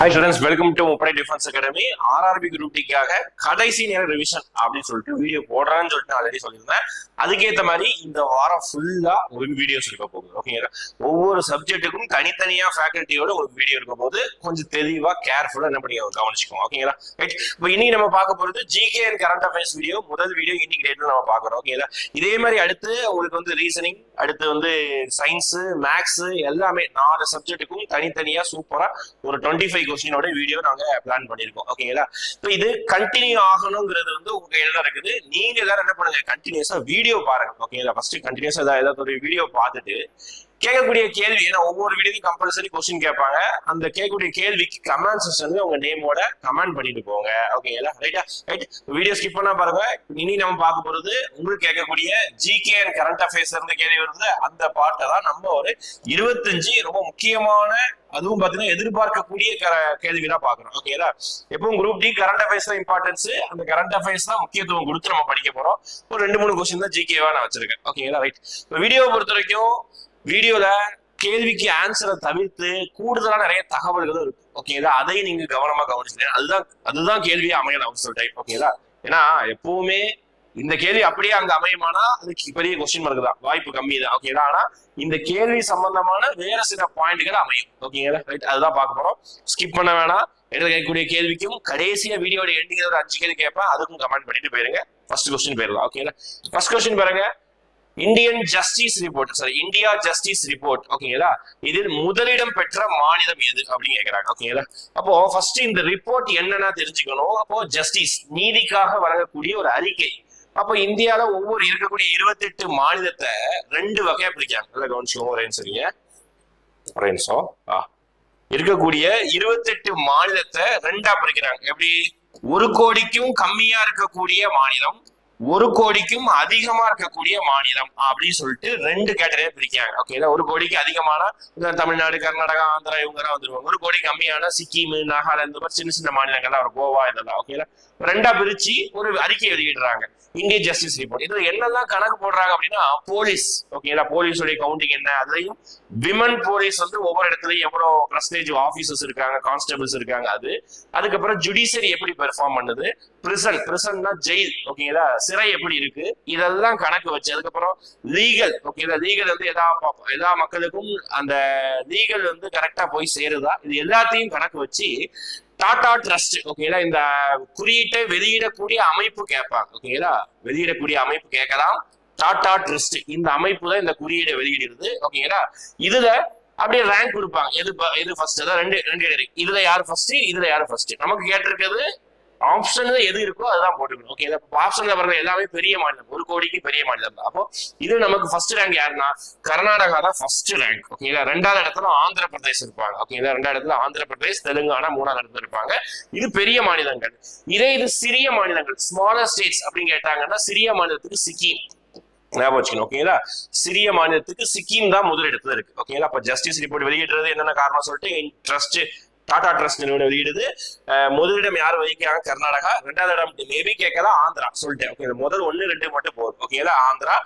Hi students, welcome to முப்படை defence academy. RRB group டிக்காக கடைசி நேர ரிவிஷன் அப்படின்னு சொல்லிட்டு வீடியோ போடுறான்னு சொல்லிட்டு ஆல்ரெடி சொல்லியிருந்தேன். அதுக்கேற்ற மாதிரி இந்த வாரம் ஃபுல்லா உங்களுக்கு வீடியோஸ் இருக்க போகுது. ஓகேங்களா, ஒவ்வொரு சப்ஜெக்ட்டுக்கும் தனித்தனியா ஃபேக்கல்ட்டியோட உங்களுக்கு வீடியோ இருக்க போது கொஞ்சம் தெளிவா கேர்ஃபுல்லா என்ன பண்ணி கவனிச்சுக்கோங்க. ஓகேங்களா, ரைட். இப்போ இன்னைக்கு நம்ம பார்க்க போறது GK and current affairs video. முதல் வீடியோ இன்னைக்கு டேட்ல நம்ம பார்க்குறோம். ஓகேங்களா, இதே மாதிரி அடுத்து உங்களுக்கு வந்து ரீசனிங், அடுத்து வந்து சயின்ஸ், மேக்ஸ் எல்லாமே 4 சப்ஜெக்ட்டுக்கும் தனித்தனியா சூப்பரா ஒரு 25 கொஸ்டினோட வீடியோ நாங்க பிளான் பண்ணிருக்கோம். ஓகேங்களா, இது கண்டினியூ ஆகணுங்கிறது வந்து உங்க கையில இருக்குது. நீங்க எல்லாரும் என்ன பண்ணுங்க, கண்டினியூஸா வீடியோ பாருங்க. ஓகேங்களா, ஃபர்ஸ்ட் கண்டினியூஸா ஏதாவது ஒரு வீடியோ பார்த்துட்டு கேட்கக்கூடிய கேள்வி, ஏன்னா ஒவ்வொரு வீடியோக்கும் கம்பல்சரி கொஸ்டின் கேட்பாங்க. அந்த கேட்கக்கூடிய கேள்விக்கு கமெண்ட் செக்ஷன்ல உங்க நேமோட கமெண்ட் பண்ணிட்டு போங்க. ஓகேங்களா, ரைட்டா? ரைட். வீடியோ ஸ்கிப் பண்ணா பாருங்க. இனி நம்ம பார்க்க போறது உங்களுக்கு கேட்கக்கூடிய ஜிகே அண்ட் கரண்ட் அஃபேர்ஸ் இருந்த கேள்வி வருது. அந்த பாட்டை தான் நம்ம ஒரு 25 ரொம்ப முக்கியமான, அதுவும் பாத்தீங்கன்னா எதிர்பார்க்கக்கூடிய கேள்விதான் பாக்குறோம். ஓகேங்களா, எப்பவும் குரூப் டி கரண்ட் அஃபேர்ஸ் தான் இம்பார்ட்டன்ஸ். அந்த கரண்ட் அஃபேர்ஸ் தான் முக்கியத்துவம் கொடுத்து நம்ம படிக்க போறோம். ஒரு 2-3 கொஸ்டின் தான் ஜிகேவா நான் வச்சிருக்கேன். ஓகேங்களா, ரைட். வீடியோவை பொறுத்த வரைக்கும் வீடியோல கேள்விக்கு ஆன்சரை தவிர்த்து கூடுதலான நிறைய தகவல்களும் இருக்கு. ஓகேங்களா, அதையும் நீங்க கவனமா கவனிச்சுங்க. அதுதான் கேள்வியை அமையலாம் ஒரு சில டைம். ஓகேங்களா, ஏன்னா எப்பவுமே இந்த கேள்வி அப்படியே அங்க அமையுமானா அதுக்கு பெரிய கொஸ்டின் மார்க் தான், வாய்ப்பு கம்மி தான். ஓகேங்களா, ஆனா இந்த கேள்வி சம்பந்தமான வேற சில பாயிண்ட்கள் அமையும். ஓகேங்களா, ரைட். அதுதான் பார்க்க போறோம். ஸ்கிப் பண்ண வேணாம். எடுத்து கேட்கக்கூடிய கேள்விக்கும் கடைசியா வீடியோட எண்டிங் ஒரு 5 கேள்வி கேட்பேன், அதுக்கும் கமெண்ட் பண்ணிட்டு போயிருங்க. ஃபர்ஸ்ட் கொஸ்டின் போயிடலாம். ஓகேங்களா, ஃபர்ஸ்ட் கொஸ்டின் பாருங்க. India justice report. ஓகேங்களா, இதில் முதலிடம் பெற்ற மாநிலம் எது அப்படின்னு கேட்கிறாங்க. ஓகேங்களா, அப்போ ஃபர்ஸ்ட் இந்த ரிப்போர்ட் என்னன்னா தெரிஞ்சுக்கணும். அப்போ ஜஸ்டிஸ், நீதிக்காக வழங்கக்கூடிய ஒரு அறிக்கை. அப்போ இந்தியால ஒவ்வொரு இருக்கக்கூடிய 28 மாநிலத்தை 2 வகையா பிரிக்காங்க. நல்லா கவனிச்சுக்கோங்க. ஒரே சரிங்க, ஒரே நிமிஷம். இருக்கக்கூடிய 28 மாநிலத்தை 2ஆ பிரிக்கிறாங்க. எப்படி? 1 கோடிக்கும் கம்மியா இருக்கக்கூடிய மாநிலம், 1 கோடிக்கும் அதிகமா இருக்கக்கூடிய மாநிலம் அப்படின்னு சொல்லிட்டு 2 கேட்டகரியா பிரிக்காங்க. ஓகே, 1 கோடிக்கு அதிகமான தமிழ்நாடு, கர்நாடகா, ஆந்திரா இவங்க எல்லாம் வந்துருவாங்க. 1 கோடி கம்மியான சிக்கிம், நாகாலாந்து, இந்த மாதிரி சின்ன சின்ன மாநிலங்கள்லாம் வரும், கோவா இதெல்லாம். ஓகேங்களா, 2ஆ பிரிச்சு ஒரு அறிக்கை வெளியிடுறாங்க, இந்தியன் ஜஸ்டிஸ் ரிப்போர்ட். இதுல என்னெல்லாம் கணக்கு போடுறாங்க அப்படின்னா, போலீஸ். ஓகேங்களா, போலீஸோடைய கவுண்டிங் என்ன, அதுலயும் விமன் போலீஸ் வந்து ஒவ்வொரு இடத்துலயும் எவ்வளவு பிரஸ்டேஜ் ஆபீசர்ஸ் இருக்காங்க, கான்ஸ்டபிள்ஸ் இருக்காங்க, அதுக்கப்புறம் ஜுடிஷியரி எப்படி பெர்ஃபார்ம் பண்ணுது, பிரிசன்னா ஜெயில். ஓகேங்களா, சிறை எப்படி இருக்கு, இதெல்லாம் கணக்கு வச்சு, அதுக்கப்புறம் லீகல். ஓகேங்களா, லீகல் வந்து எல்லா மக்களுக்கும் அந்த லீகல் வந்து கரெக்டா போய் சேருதா, இது எல்லாத்தையும் கணக்கு வச்சு டாடா ட்ரஸ்ட். ஓகேங்களா, இந்த குறியீட்டை வெளியிடக்கூடிய அமைப்பு கேட்பாங்க. ஓகேங்களா, வெளியிடக்கூடிய அமைப்பு கேட்கலாம். டாடா ட்ரஸ்ட் இந்த அமைப்பு தான் இந்த குறியீடை வெளியிடுறது. ஓகேங்களா, இதுல அப்படியே ரேங்க் கொடுப்பாங்க. எது ஃபர்ஸ்ட், அதான் ரெண்டு இதுல யாரு ஃபர்ஸ்ட், இதுல யாரு ஃபர்ஸ்ட். நமக்கு கேட்டிருக்கிறது ஆப்ஷன்ல எது இருக்கோ அதுதான் போட்டுக்கணும். ஓகே, ஆப்ஷன்ல வர்றது எல்லாமே பெரிய மாநிலம், 1 கோடிக்கு பெரிய மாநிலம் தான். அப்போ இது நமக்கு ஃபர்ஸ்ட் ரேங்க் யாருன்னா கர்நாடகா தான் ஃபர்ஸ்ட் ரேங்க். ஓகேங்களா, 2ஆவது இடத்துல ஆந்திர பிரதேஷ் இருப்பாங்க. ஓகேங்களா, 2ஆவது இடத்துல ஆந்திர பிரதேஷ், தெலுங்கானா 3ஆவது இடத்துல இருப்பாங்க. இது பெரிய மாநிலங்கள். இது சிறிய மாநிலங்கள், ஸ்மாலர் ஸ்டேட்ஸ் அப்படின்னு கேட்டாங்கன்னா சிறிய மாநிலத்துக்கு சிக்கிம் ஞாபகம் வச்சுக்கணும். ஓகேங்களா, சிறிய மாநிலத்துக்கு சிக்கிம் தான் முதலிடத்துல இருக்கு. ஓகேங்களா, அப்ப ஜஸ்டிஸ் ரிப்போர்ட் வெளியிடுறது என்னென்ன காரணம் சொல்லிட்டு ட்ரஸ்ட், டாடா ட்ரஸ்ட் நிறுவனம் வெளியிடுது. முதலிடம் யார் வகிக்கிறாங்க, கர்நாடகா. 2ஆவது இடம் மேபி கேட்கலாம் ஆந்திரா சொல்லிட்டேன். ஓகே, முதல் 1, 2 மட்டும் போதும். ஓகேங்களா, ஆந்திரா.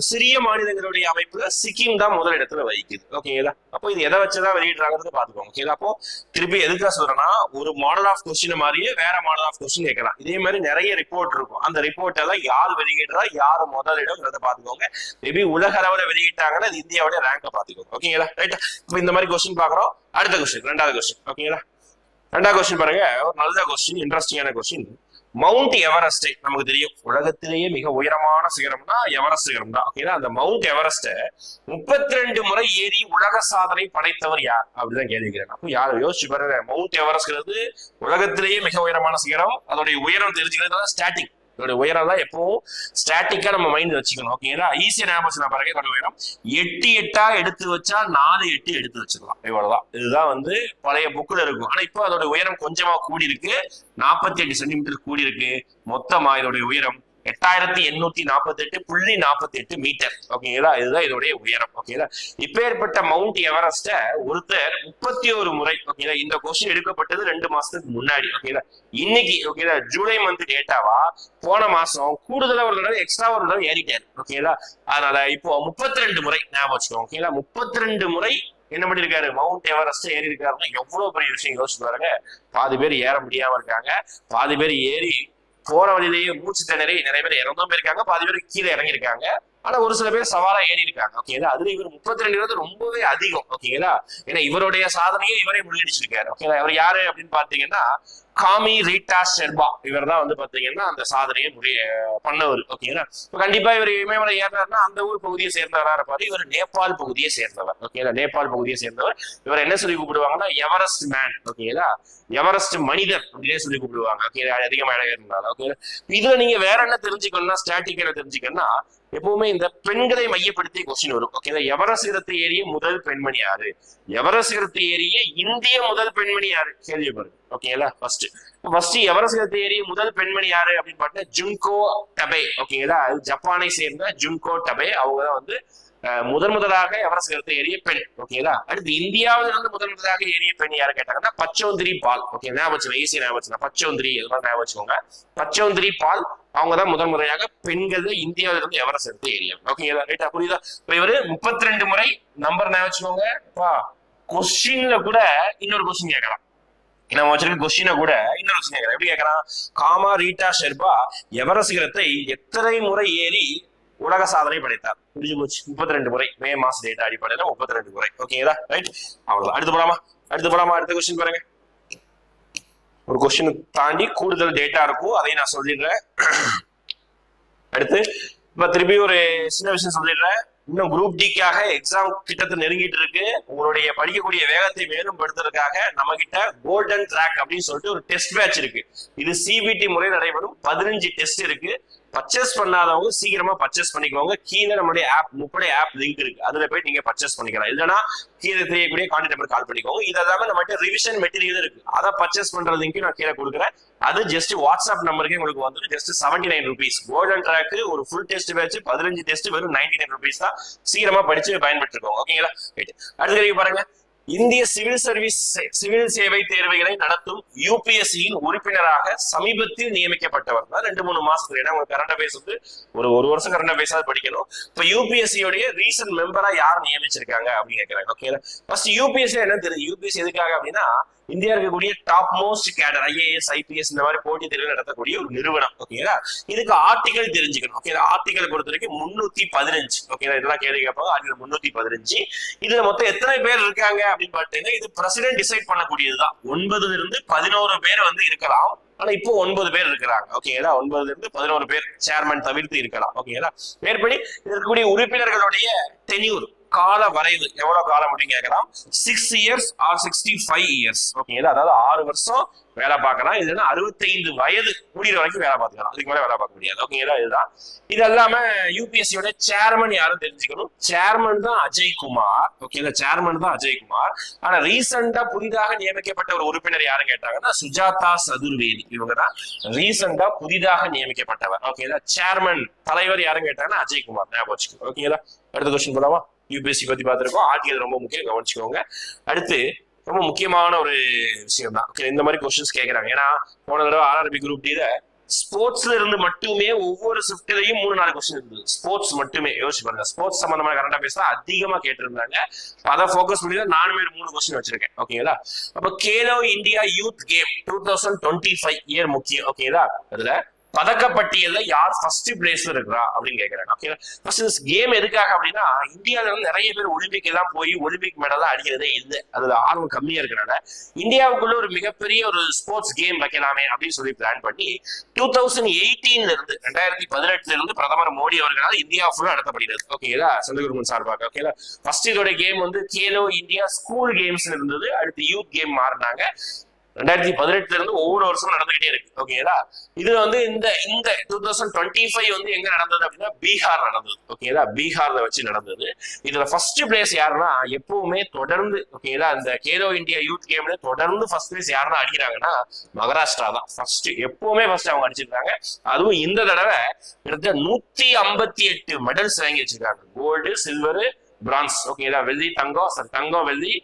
சிறிய மாநிலங்களுடைய அமைப்புல சிக்கிம் தான் முதலிடத்துல வகிக்குது. ஓகேங்களா, அப்போ இது எதை வச்சுதான் வெளியிடுறாங்கிறது பாத்துக்கோங்க. ஓகேங்களா, அப்போ திருப்பி எதுக்காக சொல்றேன்னா, ஒரு மாடல் ஆஃப் கொஸ்டின் மாதிரியே வேற மாடல் ஆஃப் கொஸ்டின் கேட்கலாம். இதே மாதிரி நிறைய ரிப்போர்ட் இருக்கும். அந்த ரிப்போர்ட் எல்லாம் யார் வெளியிடுறா, யார் முதலிடம்ங்கிறத பாத்துக்கோங்க. மேபி உலக அளவுல வெளியிட்டாங்கன்னா அது இந்தியாவுடைய ரேங்கை பாத்துக்கோங்க. ஓகேங்களா, ரைட்டா? இப்போ இந்த மாதிரி கொஸ்டின் பாக்குறோம். அடுத்த கொஸ்டின், 2ஆவது கொஸ்டின். ஓகேங்களா, 2ஆவது கொஸ்டின் பாருங்க. ஒரு நல்ல கொஸ்டின், இன்ட்ரெஸ்டிங்கான கொஸ்டின். மவுண்ட் எவரெஸ்ட் நமக்கு தெரியும், உலகத்திலேயே மிக உயரமான சிகரம்னா எவரெஸ்ட் சிகரம் தான். ஓகேங்களா, அந்த மவுண்ட் எவரெஸ்ட 32 முறை ஏறி உலக சாதனை படைத்தவர் யார் அப்படிதான் கேள்விக்கிறேன். அப்போ யாரும் யோசிச்சு பாருங்க, மவுண்ட் எவரெஸ்ட்ங்கிறது உலகத்திலேயே மிக உயரமான சிகரம். அதோடைய உயரம் தெரிஞ்சுக்கிறது ஸ்டாட்டிக். இதோட உயரம் தான் எப்பவும் ஸ்டாட்டிக்கா நம்ம மைண்ட் வச்சுக்கணும். ஓகேங்களா, ஈஸியா ஞாபகம் பாருங்க. இதோட உயரம் 8 8 எடுத்து வச்சா 4 8 எடுத்து வச்சிடலாம். இவ்வளவுதான். இதுதான் வந்து பழைய புக்ல இருக்கும். ஆனா இப்போ அதோட உயரம் கொஞ்சமா கூடி இருக்கு, 48 சென்டிமீட்டர் கூடி இருக்கு. மொத்தமா இதோட உயரம் 8848.48 மீட்டர். ஓகேங்களா, இதுதான் இதோடைய உயரம். ஓகேங்களா, இப்பேற்பட்ட மவுண்ட் எவரெஸ்ட ஒருத்தர் 31 முறை. ஓகேங்களா, இந்த கொஸ்டின் எடுக்கப்பட்டது 2 மாசத்துக்கு முன்னாடி. ஓகேங்களா, இன்னைக்கு ஓகேங்களா ஜூலை மந்த் டேட்டாவா போன மாசம் கூடுதலா ஒரு தடவை எக்ஸ்ட்ரா ஒரு தடவை ஏறிட்டாரு. ஓகேங்களா, அதனால இப்போ 32 முறை ஞாபகம் வச்சுக்கோங்க. ஓகேங்களா, 32 முறை என்ன பண்ணிருக்காரு, மவுண்ட் எவரெஸ்ட் ஏறி இருக்காருன்னா எவ்வளவு பெரிய விஷயம் யோசிச்சு பாருங்க. பாதி பேர் ஏற முடியாம இருக்காங்க, பாதி பேர் ஏறி போற வழியிலேயே மூச்சு திணறி நிறைய பேர் இறந்தும் போயிருக்காங்க, பாதி பேர் கீழே இறங்கியிருக்காங்க. ஆனா ஒரு சில பேர் சவாலா ஏறி இருக்காங்க. ஓகேங்களா, அதுல இவர் 32 ரொம்பவே அதிகம். ஓகேங்களா, ஏன்னா இவருடைய சாதனையை இவரே முறியடிச்சிருக்காரு. ஓகேங்களா, இவர் யாரு அப்படின்னு பாத்தீங்கன்னா காமி ரீட்டா ஷெர்பா. இவர் தான் வந்து பாத்தீங்கன்னா அந்த சாதனையை பண்ணவர். ஓகேங்களா, கண்டிப்பா இவர் இமயமலை ஏறினார்னா அந்த ஊர் பகுதியை சேர்ந்தவரா இருப்பாரு. இவர் நேபாள் பகுதியை சேர்ந்தவர். ஓகேங்களா, நேபாள் பகுதியை சேர்ந்தவர். இவர் என்ன சொல்லி கூப்பிடுவாங்கன்னா எவரெஸ்ட் மேன். ஓகேங்களா, எவரெஸ்ட் மனிதர் அப்படின்னே சொல்லி கூப்பிடுவாங்க. ஓகே, அதிகமா இடம் இருந்தாலும். ஓகே, இதுல நீங்க வேற என்ன தெரிஞ்சுக்கணும்னா, ஸ்டாட்டிக் என்ன தெரிஞ்சுக்கணும்னா, எப்பவுமே இந்த பெண்களை மையப்படுத்தி கொஸ்டின் வரும். ஓகே, எவரெஸ்ட் சிகரத்தை ஏறிய முதல் பெண்மணி யாரு, எவரெஸ்ட் சிகரத்தை ஏறிய இந்திய முதல் பெண்மணி யாரு கேள்வி பாருங்க. ஓகேங்களா, ஃபர்ஸ்ட் எவரெஸ்ட் சிகரத்தை ஏறிய முதல் பெண்மணி யாரு அப்படின்னு பார்த்தா ஜுன்கோ டபே. ஓகேங்களா, ஜப்பானை சேர்ந்த ஜுன்கோ டபே. அவங்க தான் வந்து முதலாக எவரெஸ்ட் சிகரத்தை ஏறிய பெண். ஓகேங்களா, அடுத்து இந்தியாவில இருந்து முதலாக ஏறிய பெண் யாரு கேட்டாங்கன்னா பச்சோந்திரி பால். ஓகே, ஞாபகம் ஈஸி ஞாபகம், பச்சோந்திரி இதெல்லாம் ஞாபகம் வச்சுக்கோங்க. பச்சோந்திரி பால் அவங்கதான் முறையாக பெண்கள் இந்தியாவில இருந்து எவரெஸ்ட் எடுத்து ஏரியா. ஓகேங்களா, ரைட்டா, புரியுதா? இப்ப இவரு 32 முறை நம்பர் ஞாபகம் வச்சுக்கோங்க. கொஸ்டின்ல கூட இன்னொரு கொஸ்டின் கேட்கலாம். நம்ம வச்சிருக்க கொஸ்டினை கூட இன்னொரு கொஸ்டின் கேட்கலாம். எப்படி கேட்கலாம், காமா ரீட்டா ஷெர்பா எவரெஸ்ட் சிகரத்தை எத்தனை முறை ஏறி உலக சாதனை படைத்தார்? முடிஞ்சு போச்சு. 32 முறை. மே மாச டேட்டா அடிப்படையில 32 முறை. ஓகேங்களா, ரைட், அவ்வளவுதான். அடுத்து போலாமா? அடுத்த கொஸ்டின் பாருங்க. ஒரு கொஸ்டின் தாண்டி கூடுதல் டேட்டா இருக்கும், அதையும் நான் சொல்லிடுறேன். அடுத்து இப்ப திருப்பி ஒரு சின்ன விஷயம் சொல்லிடுறேன். இன்னும் குரூப் டிக்காக எக்ஸாம் கிட்டத்தட்ட நெருங்கிட்டு இருக்கு. உங்களுடைய படிக்கக்கூடிய வேகத்தை மேலும் படுத்துறதுக்காக நம்ம கிட்ட கோல்டன் ட்ராக் அப்படின்னு சொல்லிட்டு ஒரு டெஸ்ட் பேட்ச் இருக்கு. இது சிபிடி முறை நடைபெறும். 15 டெஸ்ட் இருக்கு. பர்ச்சேஸ் பண்ணாதவங்க சீக்கிரமா பர்ச்சேஸ் பண்ணிக்கோங்க. கீழே நம்மளுடைய ஆப் முப்படை ஆப் லிங்க் இருக்கு, அதுல போய் நீங்க பர்ச்சேஸ் பண்ணிக்கலாம். இல்லைன்னா கீழே தெரியக்கூடிய கான்டாக்ட் நம்பர் கால் பண்ணிக்கோங்க. இதெல்லாம் நம்மகிட்ட ரிவிஷன் மெட்டீரியல் இருக்கு, அதை பர்ச்சேஸ் பண்ற லிங்க் நான் கீழே கொடுக்குறேன். அது ஜஸ்ட் வாட்ஸ்அப் நம்பருக்கு உங்களுக்கு வந்து ஜஸ்ட் 79 rupees. கோல்டன் ட்ராக் ஒரு ஃபுல் டெஸ்ட் பேட்ச் 15 டெஸ்ட் வெறும் 99 rupees தான். சீக்கிரமா படிச்சு பயன்படுத்திக்கோங்க. ஓகேங்களா, அடுத்து பாருங்க. இந்திய சிவில் சேவை தேர்வுகளை நடத்தும் யூபிஎஸ்சியின் உறுப்பினராக சமீபத்தில் நியமிக்கப்பட்டவர் தான். 2-3 மாசத்துல, ஏன்னா கரண்ட் அஃபேர்ஸ் வந்து ஒரு வருஷம் கரண்ட் அஃபேர்ஸா படிக்கணும். இப்ப யூபிஎஸ்சியோடைய ரீசன்ட் மெம்பரா யார் நியமிச்சிருக்காங்க அப்படின்னு கேட்கிறாங்க. ஓகே, ஃபர்ஸ்ட் யூபிஎஸ்சி என்ன தெரியும்? யூபிஎஸ்சி எதுக்காக அப்படின்னா இந்தியா இருக்கக்கூடிய டாப் மோஸ்ட் கேடர் ஐஏஎஸ் ஐபிஎஸ் இந்த மாதிரி போட்டி தேர்வு நடத்தக்கூடிய ஒரு நிறுவனம். ஓகேங்களா, இதுக்கு ஆர்டிகல் தெரிஞ்சுக்கணும். ஓகே, ஆர்டிகல் பொறுத்த வரைக்கும் 315. ஓகேங்களா, இதெல்லாம் கேள்வி கேட்பாங்க. ஆர்டிகல் 315. இதுல மொத்தம் எத்தனை பேர் இருக்காங்க அப்படின்னு பாத்தீங்கன்னா இது பிரசிடென்ட் டிசைட் பண்ணக்கூடியதுதான். 9 இருந்து 11 பேர் வந்து இருக்கலாம். ஆனா இப்போ 9 பேர் இருக்கிறாங்க. ஓகேங்களா, 9 இருந்து 11 பேர் சேர்மன் தவிர்த்து இருக்கலாம். ஓகேங்களா, மேற்படி இருக்கக்கூடிய உறுப்பினர்களுடைய டென்யூர் கால வரைவு எவ்வளவு காலம் அப்படின்னு கேட்கலாம். 6 years or 65 years. ஓகேங்களா, அதாவது 6 வருஷம் வேலை பார்க்கலாம். இதுனா 65 வயது முடிகிற வரைக்கும் வேலை பார்த்துக்கலாம். அதுக்கு மேல வேலை பார்க்க முடியாது. ஓகேங்களா, இதுதான். இது இல்லாம யூபிஎஸ்சியோட சேர்மன் யாரும் தெரிஞ்சுக்கணும். சேர்மன் தான் அஜய்குமார். ஓகேங்களா, சேர்மன் தான் அஜய்குமார். ஆனா ரீசெண்டா புதிதாக நியமிக்கப்பட்ட ஒரு உறுப்பினர் யாரும் கேட்டாங்கன்னா சுஜாதா சதுர்வேதி. இவங்க தான் ரீசெண்டா புதிதாக நியமிக்கப்பட்டவர். ஓகேங்களா, சேர்மன் தலைவர் யாரும் கேட்டாங்கன்னா அஜய்குமார். ஞாபகம் வச்சுக்கோங்க. ஓகேங்களா, அடுத்த கொஸ்டின் போலாமா? யூபிஎஸ்சி பத்தி பார்த்திருக்கோம். ஆர்டிகல் ரொம்ப முக்கியம், கவனிச்சுக்கோங்க. அடுத்து ரொம்ப முக்கியமான ஒரு விஷயம் தான். இந்த மாதிரி கொஸ்டின்ஸ் கேட்கறாங்க. ஏன்னா போன தடவை ஆர்ஆர்பி குரூப் டில ஸ்போர்ட்ஸ்ல இருந்து மட்டுமே ஒவ்வொரு ஷிஃப்ட்லயும் 3-4 கொஸ்டின் இருந்தது. ஸ்போர்ட்ஸ் மட்டுமே யோசிச்சு பாருங்க. ஸ்போர்ட்ஸ் சம்பந்தமான கரண்ட் அஃபேர்ஸ் தான் அதிகமா கேட்டிருந்தாங்க. அதை ஃபோக்கஸ் பண்ணி தான் 3 கொஸ்டின் வச்சிருக்கேன். ஓகேங்களா, அப்ப Khelo India youth game 2025 year முக்கியம். ஓகேங்களா, அதுல பதக்கப்பட்டியல்ல யார் ஃபர்ஸ்ட் பிளேஸ்ல இருக்கிறா அப்படின்னு கேட்கறாங்க. ஓகே, ஃபர்ஸ்ட் கேம் எதுக்காக அப்படின்னா இந்தியாவில இருந்து நிறைய பேர் ஒலிம்பிக் எல்லாம் போய் ஒலிம்பிக் மெடல் அடிக்கிறதே இல்லை. அதுல ஆர்வம் கம்மியா இருக்கிறனால இந்தியாவுக்குள்ள ஒரு மிகப்பெரிய ஒரு ஸ்போர்ட்ஸ் கேம் வைக்கலாமே அப்படின்னு சொல்லி பிளான் பண்ணி 2018 இருந்து 2018 இருந்து பிரதமர் மோடி அவர்களால் இந்தியா ஃபுல்லா நடத்தப்படுகிறது. ஓகேங்களா, சந்திரகுருமன் சார்பாக. ஓகேங்களா, ஃபர்ஸ்ட் இதோட கேம் வந்து கேலோ இந்தியா ஸ்கூல் கேம்ஸ் இருந்தது. அடுத்து யூத் கேம் மாறினாங்க. 2018 இருந்து ஒவ்வொரு வருஷமும் நடந்துகிட்டே இருக்கு. ஓகேங்களா, இது வந்து இந்த 2025 வந்து எங்க நடந்தது அப்படின்னா பீகார் நடந்தது. ஓகேங்களா, பீகார்ல வச்சு நடந்தது. இதுல ஃபர்ஸ்ட் பிளேஸ் யாருன்னா எப்பவுமே தொடர்ந்து ஓகேங்களா இந்த கேலோ இந்தியா யூத் கேம்ல தொடர்ந்து ஃபர்ஸ்ட் பிளேஸ் யாருன்னா அடிக்கிறாங்கன்னா மகாராஷ்டிரா தான் ஃபர்ஸ்ட். எப்பவுமே ஃபர்ஸ்ட் அவங்க அடிச்சிருக்காங்க. அதுவும் இந்த தடவை கிட்டத்தட்ட 158 மெடல்ஸ் வாங்கி வச்சிருக்காங்க. Gold, silver, bronze. ஓகேங்களா, வெள்ளி, தங்கம், வெள்ளி,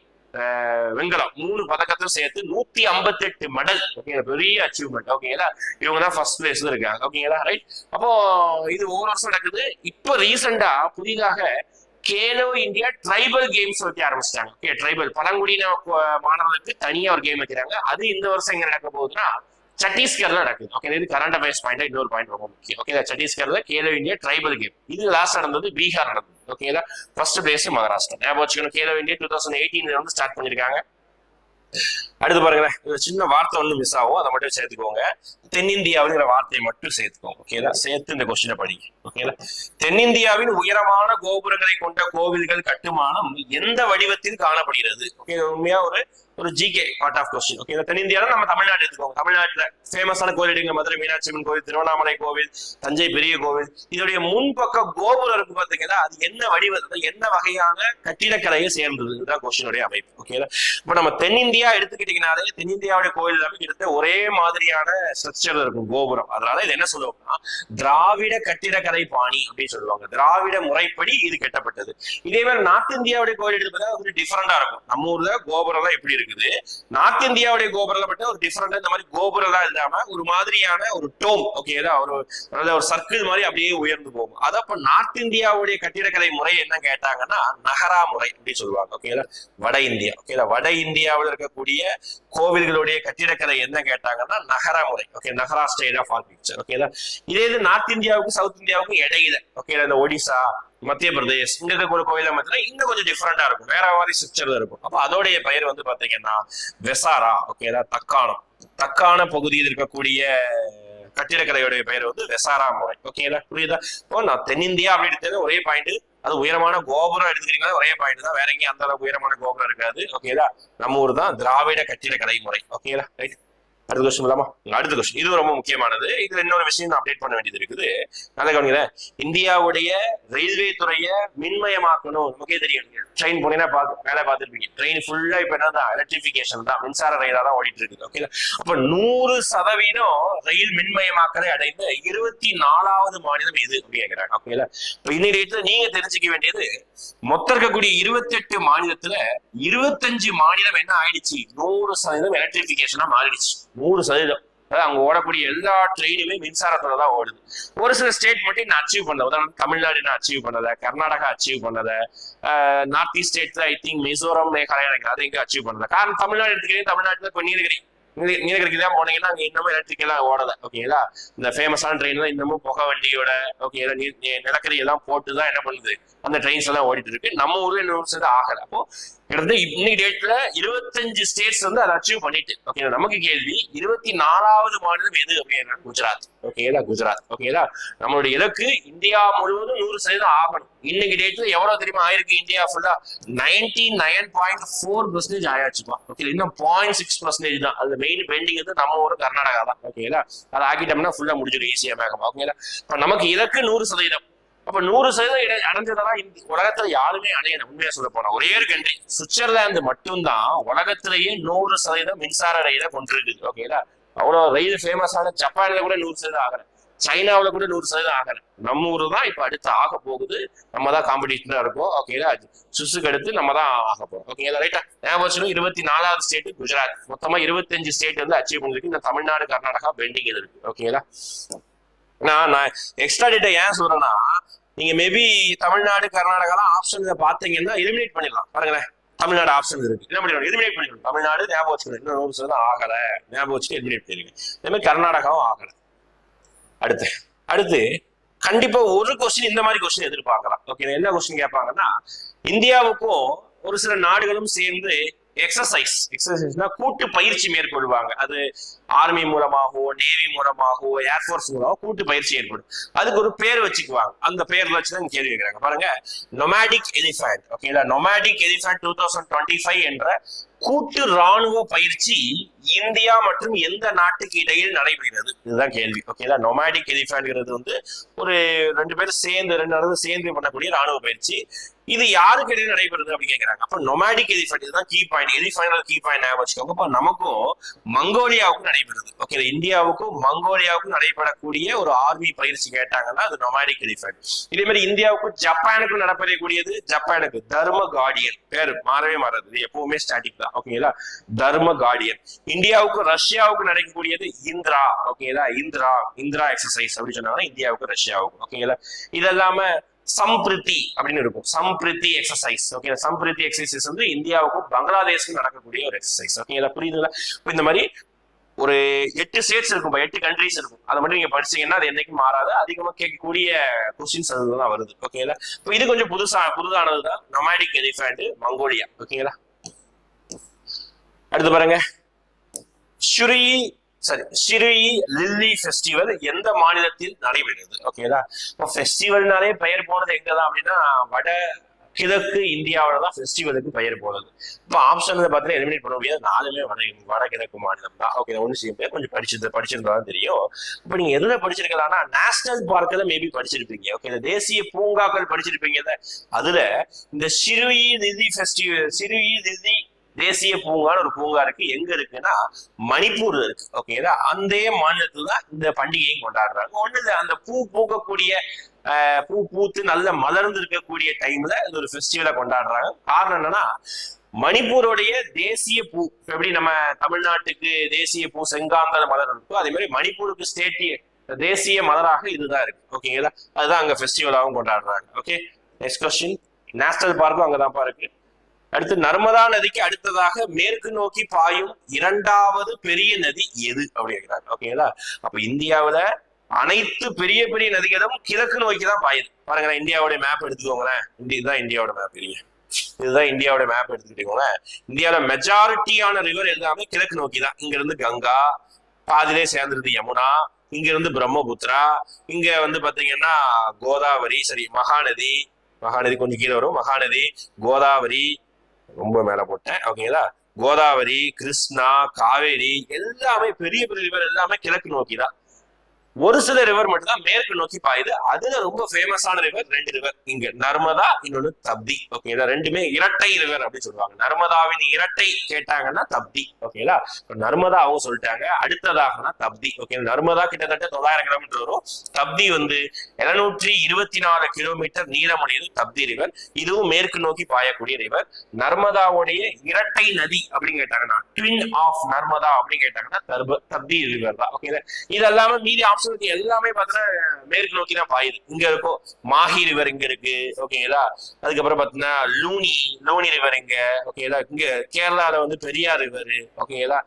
வெண்கலம் 3 பதக்கத்தையும் சேர்த்து 158 மெடல். ஓகேங்களா, பெரிய அச்சீவ்மெண்ட். ஓகேங்களா, இவங்க தான் ஃபர்ஸ்ட் பிளேஸ்ல இருக்காங்க. ஓகேங்களா, ரைட். அப்போ இது ஒவ்வொரு வருஷம் நடக்குது. இப்போ ரீசெண்டா புதிதாக கேலோ இந்தியா ட்ரைபல் கேம்ஸ் வைக்க ஆரம்பிச்சிட்டாங்க. ஓகே, ட்ரைபல் பழங்குடியின மாணவர்களுக்கு தனியா ஒரு கேம் வைக்கிறாங்க. அது இந்த வருஷம் எங்க நடக்க போகுதுன்னா சத்தீஸ்கர்ல நடக்குது. ஓகே, இது கரண்ட் அஃபேர்ஸ் பாயிண்ட், இன்னொரு பாயிண்ட் ரொம்ப முக்கியம். ஓகே, சத்தீஸ்கர்ல கேலோ இந்தியா ட்ரைபல் கேம், இது லாஸ்ட் நடந்தது பீகார் நடந்தது. ஓகேங்களா, ஃபர்ஸ்ட் பிளேஸ் மகாராஷ்டிரா. ஞாபகம் வச்சுக்கணும், கேலோ இந்தியா 2018 வந்து ஸ்டார்ட் பண்ணிருக்காங்க. அடுத்து பாருங்களேன், சின்ன வார்த்தை ஒண்ணு மிஸ் ஆகும், அதை மட்டும் சேர்த்துக்கோங்க. தென்னிந்தியாவுங்கிற வார்த்தையை மட்டும் சேர்த்துக்கோங்க. ஓகேதா, சேர்த்து இந்த கொஸ்டினை படிங்க. ஓகேதா, தென்னிந்தியாவின் உயரமான கோபுரங்களை கொண்ட கோவில்கள் கட்டுமானம் எந்த வடிவத்தில் காணப்படுகிறது? ஓகே, உண்மையா ஒரு GK part of question. Okay, தென்னிந்தியால நம்ம தமிழ்நாடு எடுத்துக்கோங்க. தமிழ்நாட்டுல ஃபேமஸான கோவில் எடுங்க, மதுரை மீனாட்சி அம்மன் கோவில், திருவண்ணாமலை கோவில், தஞ்சை பெரிய கோவில். இதோடைய முன்பக்க கோபுரம் இருக்கு பாத்தீங்கன்னா, அது என்ன வடிவத்தில் என்ன வகையான கட்டிடக்கலையை சேர்ந்தது? இதுதான் கொஸ்டினுடைய அமைப்பு. ஓகேதா, இப்ப நம்ம தென்னிந்தியா எடுத்துக்கிட்டீங்கனாலே தென்னிந்தியாவுடைய கோயில் எல்லாமே கிட்ட ஒரே மாதிரியான ஸ்ட்ரக்சர் இருக்கும் கோபுரம். அதனால இது என்ன சொல்லுவோம்னா திராவிட கட்டிடக்கலை பாணி அப்படின்னு சொல்லுவாங்க. திராவிட முறைப்படி இது கட்டப்பட்டது. இதே மாதிரி நார்த் இந்தியாவுடைய கோயில் எடுத்து பார்த்தா கொஞ்சம் டிஃபரெண்டா இருக்கும். நம்ம ஊர்ல கோபுரம் தான் எப்படி இருக்குது, நார்த் இந்தியாவுடைய கோபுரம் மட்டும் ஒரு டிஃபரெண்டா இந்த மாதிரி கோபுரம் தான் இல்லாம ஒரு மாதிரியான ஒரு டோம். ஓகே, ஒரு சர்க்கிள் மாதிரி அப்படியே உயர்ந்து போகும். அது அப்ப நார்த் இந்தியாவுடைய கட்டிடக்கலை முறை என்ன கேட்டாங்கன்னா நகரா முறை அப்படின்னு சொல்லுவாங்க. ஓகேங்களா, வட இந்தியா. ஓகேங்களா, வட இந்தியாவில் இருக்கக்கூடிய கோவில்களுடைய கட்டிடக்கலை என்ன கேட்டாங்கன்னா நகரா முறை. Okay, Nagara style of architecture. ஓகேங்களா, இதே இது நார்த் இந்தியாவுக்கும் சவுத் இந்தியாவுக்கும் இடையில. ஓகே, இந்த ஒடிசா, மத்திய பிரதேஷ், இங்க இருக்க ஒரு கோயில பார்த்தீங்கன்னா இன்னும் கொஞ்சம் டிஃபரெண்டா இருக்கும், வேற மாதிரி ஸ்ட்ரக்சர் இருக்கும். அப்ப அதோடைய பெயர் வந்து பாத்தீங்கன்னா வெசாரா. ஓகேதா, தக்கான பகுதியில் இருக்கக்கூடிய கட்டிடக்கலையுடைய பெயர் வந்து வெசாரா முறை. ஓகேங்களா, புரியுதா? இப்போ நான் தென்னிந்தியா அப்படி எடுத்தது ஒரே பாயிண்ட், அது உயரமான கோபுரம் எடுத்துக்கிட்டீங்கன்னா ஒரே பாயிண்ட் தான், வேற எங்கேயும் அந்த அளவுக்கு உயரமான கோபுரம் இருக்காது. ஓகேதா, நம்ம ஊர் தான் திராவிட கட்டிடக்கலை முறை. ஓகேங்களா, ரைட். அடுத்த கொஸ்டின் இல்லாமா? அடுத்த கொஸ்டின் இது ரொம்ப முக்கியமானது. இதுல இன்னொரு விஷயம் அப்டேட் பண்ண வேண்டியது இருக்குது. நல்ல கவனிங்க, இந்தியாவுடைய ரயில்வே துறையை மின்மயமாக்கணும். நமக்கே தெரியும், ட்ரெயின் போனீங்கன்னா வேலை பார்த்துருப்பீங்க. ட்ரெயின் ஃபுல்லா இப்ப என்ன எலக்ட்ரிபிகேஷன் தான், மின்சார ரயிலா தான் ஓடிட்டு இருக்குது. ஓகே, அப்ப 100% ரயில் மின்மயமாக்கலை அடைந்த 24வது மாநிலம் எது அப்படின்னு கேட்கிறாங்க. ஓகேங்களா, இப்ப இன்னைக்கு நீங்க தெரிஞ்சுக்க வேண்டியது, மொத்தம் இருக்கக்கூடிய 28 மாநிலத்துல 25 மாநிலம் என்ன ஆயிடுச்சு, 100% எலக்ட்ரிபிகேஷனா மாறிடுச்சு. 100%. அங்க ஓடக்கூடிய எல்லா ட்ரெயினுமே மின்சாரத்துல தான் ஓடுது. ஒரு சில ஸ்டேட் மட்டும் இன்னும் அச்சீவ் பண்ணல. உதாரணம் தமிழ்நாடு இன்னும் அச்சீவ் பண்ணல, கர்நாடகா அச்சீவ் பண்ணல, நார்த் ஈஸ்ட் ஸ்டேட்ல ஐ திங்க் மிசோரம், மேகாலயா நினைக்கிறேன், அது எங்க அச்சீவ் பண்ணல. காரணம் தமிழ்நாடு எடுத்துக்கிறீங்க, தமிழ்நாட்டுல இப்ப நீலகிரிக்கு தான் போனீங்கன்னா அங்க இன்னமும் எலக்ட்ரிக்கலா ஓடல. ஓகேங்களா, இந்த ஃபேமஸான ட்ரெயின் தான் இன்னமும் புகை வண்டியோட ஓகே நிலக்கரி எல்லாம் போட்டுதான் என்ன பண்ணுது அந்த ட்ரெயின்ஸ் எல்லாம் ஓடிட்டு இருக்கு. நம்ம ஊர்ல இன்னொரு ஆகல. அப்போ கிட்டத்தட்ட இன்னைக்கு டேட்ல 25 ஸ்டேட்ஸ் வந்து அதை அச்சீவ் பண்ணிட்டு. ஓகே, நமக்கு கேள்வி 24வது மாநிலம் எது அப்படின்னா குஜராத். ஓகேதா, குஜராத். ஓகேதா, நம்மளுடைய இலக்கு இந்தியா முழுவதும் 100% ஆகணும். இன்னைக்கு டேட்ல எவ்வளவு தெரியுமா ஆயிருக்கு? இந்தியா ஃபுல்லா 99.4% ஆயாச்சுப்பா. ஓகே, இன்னும் 0.6% தான். அது மெயின் பெண்டிங் வந்து நம்ம ஊரு கர்நாடகா தான். ஓகேங்களா, அதை ஆக்கிட்டோம்னா ஃபுல்லா முடிஞ்சிடும் ஈஸியா வேகமா. ஓகேங்களா, இப்ப நமக்கு இலக்கு 100%. அப்ப 100% அடைஞ்சதெல்லாம் உலகத்துல யாருமே அடையணும். உண்மையா சொல்ல போனா ஒரே ஒரு கண்ட்ரி சுவிட்சர்லாந்து மட்டும்தான் உலகத்திலேயே 100% மின்சார ரயிலை கொண்டிருக்கு. ஓகேங்களா, அவ்வளவு ரயில் ஃபேமஸான ஜப்பான்ல கூட 100% ஆகல, சைனாவில கூட 100% ஆகல. நம்ம ஊரு தான் இப்ப அடுத்து ஆக போகுது. நம்ம தான் காம்படிஷனா இருக்கோம். ஓகேங்களா, சுசுக்கு அடுத்து நம்ம தான் ஆக போறோம். ஓகேங்களா, ரைட்டா? 24வது ஸ்டேட் குஜராத். மொத்தமா 25 ஸ்டேட் வந்து அச்சீவ் பண்ணிருக்கு. இந்த தமிழ்நாடு, கர்நாடகா பெண்டிங் இருக்கு. ஓகேங்களா, நான் எக்ஸ்ட்ரா டேட்டா ஏன் சொல்றேன்னா, நீங்க மேபி தமிழ்நாடு, கர்நாடகா ஆப்ஷன் பாத்தீங்கன்னா எலிமினேட் பண்ணிடலாம். பாருங்களேன், தமிழ்நாடு ஆப்ஷன் இருக்கு, என்ன பண்ணிடலாம், எலிமினேட் பண்ணிடலாம். தமிழ்நாடு ஞாபகம் வச்சுக்கணும், இன்னும் 100% ஆகல, ஞாபகம் வச்சுட்டு எலிமினேட் பண்ணிருங்க. அதே மாதிரி கர்நாடகாவும் ஆகல. அடுத்து கண்டிப்பா ஒரு கொஸ்டின் இந்த மாதிரி கொஸ்டின் எதிர்பார்க்கலாம். ஓகே, என்ன கொஸ்டின் கேட்பாங்கன்னா, இந்தியாவுக்கும் ஒரு சில நாடுகளும் சேர்ந்து எக்ஸசைஸ்னா கூட்டு பயிற்சி மேற்கொள்வாங்க. அது ஆர்மி மூலமாகவோ, நேவி மூலமாகவோ, ஏர்ஃபோர்ஸ் மூலமாகவோ கூட்டு பயிற்சி ஏற்படும். அதுக்கு ஒரு பேர் வச்சுக்குவாங்க. அந்த பேர் வச்சுதான் கேள்வி கேட்கிறாங்க. பாருங்க, நொமாடிக் எலிஃபண்ட். ஓகேங்களா, நொமாடிக் எலிஃபண்ட் 2025 என்ற கூட்டு ராணுவ பயிற்சி இந்தியா மற்றும் எந்த நாட்டுக்கு இடையில் நடைபெறுகிறது? இதுதான் கேள்வி. ஓகேங்களா, நொமாடிக் எலிஃபண்ட்ங்கிறது வந்து ஒரு 2 பேரும் சேர்ந்து பண்ணக்கூடிய ராணுவ பயிற்சி. இது யாருக்கு இடையில நடைபெறுது அப்படின்னு கேட்கிறாங்க. அப்ப நொமாடிக் எலிஃபண்ட் இதுதான் key point. Elephant key point வச்சுக்கோங்க. அப்ப நமக்கும் மங்கோலியாவுக்கும் நடைபெறுது. ஓகே, இந்தியாவுக்கும் மங்கோலியாவுக்கும் நடைபெறக்கூடிய ஒரு ஆர்மி பயிற்சி கேட்டாங்கன்னா அது நொமாடிக் எலிஃபண்ட். இதே மாதிரி இந்தியாவுக்கும் ஜப்பானுக்கும் நடைபெறக்கூடியது, ஜப்பானுக்கு தர்ம கார்டியன். பேரு மாறவே மாறாது, இது எப்பவுமே ஸ்டாட்டிக் தான். ஓகேங்களா, தர்ம கார்டியன். இந்தியாவுக்கும் ரஷ்யாவுக்கும் நடக்கக்கூடியது இந்திரா. ஓகேங்களா, இந்திரா எக்ஸசைஸ் அப்படின்னு சொன்னாங்கன்னா இந்தியாவுக்கும் ரஷ்யாவுக்கும். ஓகேங்களா, இது இல்லாம சம்பிரித்தி அப்படின்னு இருக்கும். Sampriti exercise. Okay, Sampriti exercise வந்து இந்தியாவுக்கும் பங்களாதேஷுக்கும் நடக்கக்கூடிய ஒரு எக்ஸசைஸ். ஓகே, புரியுதுங்களா? இப்போ இந்த மாதிரி ஒரு 8 ஸ்டேட்ஸ் இருக்கும், 8 கண்ட்ரிஸ் இருக்கும். அதை மட்டும் நீங்க படிச்சீங்கன்னா அது என்னைக்கும் மாறாது. அதிகமா கேட்கக்கூடிய கொஸ்டின்ஸ் அதுதான் வருது. ஓகேங்களா? இப்போ இது கொஞ்சம் புதுதானதுதான், நொமாடிக் எலிஃபண்ட் மங்கோலியா. ஓகேங்களா? அடுத்து பாருங்க, ஷிருயி லில்லி ஃபெஸ்டிவல் எந்த மாநிலத்தில் நடைபெறுது? ஓகேங்களா? இப்போ ஃபெஸ்டிவல்னாலே பெயர் போனது எங்கதான் அப்படின்னா வட கிழக்கு இந்தியாவில தான் ஃபெஸ்டிவலுக்கு பெயர் போனது. இப்போ ஆப்ஷன் பார்த்தீங்கன்னா எலிமினேட் பண்ண முடியாது, 4மே வட கிழக்கு மாநிலம் தான். ஓகே, ஒன்று செய்ய கொஞ்சம் படிச்சிருந்தாலும் தெரியும். இப்போ நீங்க எதுல படிச்சிருக்கலாம்னா நேஷனல் பார்க்ல மேபி படிச்சிருப்பீங்க. ஓகே, இந்த தேசிய பூங்காக்கள் படிச்சிருப்பீங்க. அதுல இந்த ஷிருயி லில்லி தேசிய பூங்கான்னு ஒரு பூங்கா இருக்கு. எங்க இருக்குன்னா மணிப்பூர்ல இருக்கு. ஓகேங்களா? அந்த மாநிலத்துல தான் இந்த பண்டிகையும் கொண்டாடுறாங்க. ஒண்ணு அந்த பூ பூக்கக்கூடிய பூ பூத்து நல்ல மலர்ந்து இருக்கக்கூடிய டைம்ல இந்த ஒரு ஃபெஸ்டிவலை கொண்டாடுறாங்க. காரணம் என்னன்னா மணிப்பூருடைய தேசிய பூ எப்படி நம்ம தமிழ்நாட்டுக்கு தேசிய பூ செங்காந்தல மலர் இருக்கோ அதே மாதிரி மணிப்பூருக்கு தேசிய மலராக இதுதான் இருக்கு. ஓகேங்களா? அதுதான் அங்க ஃபெஸ்டிவலாகவும் கொண்டாடுறாங்க. Okay, next question. நேஷனல் பார்க்கும் அங்கதான்ப்பா இருக்கு. அடுத்து, நர்மதா நதிக்கு அடுத்ததாக மேற்கு நோக்கி பாயும் 2வது பெரிய நதி எது அப்படிங்கிறாங்க. ஓகேங்களா? அப்ப இந்தியாவில அனைத்து பெரிய பெரிய நதிகளும் கிழக்கு நோக்கி தான் பாயுது. பாருங்களேன், இந்தியாவுடைய மேப் எடுத்துக்கோங்களேன். இதுதான் இந்தியாவோட மேப். இதுதான் இந்தியாவோட மேப் எடுத்துக்கிட்டீங்களா? இந்தியாவில மெஜாரிட்டியான ரிவர் எல்லாமே கிழக்கு நோக்கி தான். இங்க இருந்து கங்கா, பாதிலே சேர்ந்துருது யமுனா, இங்க இருந்து பிரம்மபுத்திரா, இங்க வந்து பாத்தீங்கன்னா கோதாவரி, மகாநதி கொஞ்சம் கீழே வரும், மகாநதி, கோதாவரி, ரொம்ப மேல போட்டேன். ஓகேங்களா? கோதாவரி, கிருஷ்ணா, காவேரி எல்லாமே பெரிய பெரிய ரிவர் எல்லாமே கிழக்கு நோக்கி தான். ஒரு சில ரிவர் மட்டும் தான் மேற்கு நோக்கி பாயுது. அதுல ரொம்ப ஃபேமஸான ரிவர் 2 ரிவர் இங்க, நர்மதா, இன்னொன்னு தப்தி. ஓகேங்களா? ரெண்டுமே இரட்டை ரிவர் அப்படின்னு சொல்லுவாங்க. நர்மதாவின் இரட்டை கேட்டாங்கன்னா தப்தி. ஓகேங்களா? நர்மதா அவங்க சொல்லிட்டாங்க. அடுத்ததாகனா தப்தி. ஓகே, நர்மதா கிட்டத்தட்ட 900 கிலோமீட்டர் வரும். தப்தி வந்து 724 கிலோமீட்டர் நீளமுடையது தப்தி ரிவர். இதுவும் மேற்கு நோக்கி பாயக்கூடிய ரிவர். நர்மதாவுடைய இரட்டை நதி அப்படின்னு கேட்டாங்கன்னா, ட்வின் ஆஃப் நர்மதா அப்படின்னு கேட்டாங்கன்னா தப்தி ரிவர் தான். ஓகேங்களா? இதெல்லாமே மீதி எல்லாமே பாத்தீங்கன்னா மேற்கு நோக்கி தான் பாயுது. இங்க இருக்கும் மாஹி ரிவர் இங்க இருக்கு. ஓகேங்களா? அதுக்கப்புறம் பாத்தீங்கன்னா லூனி ரிவர் இங்க. ஓகேங்களா? இங்க கேரளால வந்து பெரியார் ரிவர். ஓகேங்களா?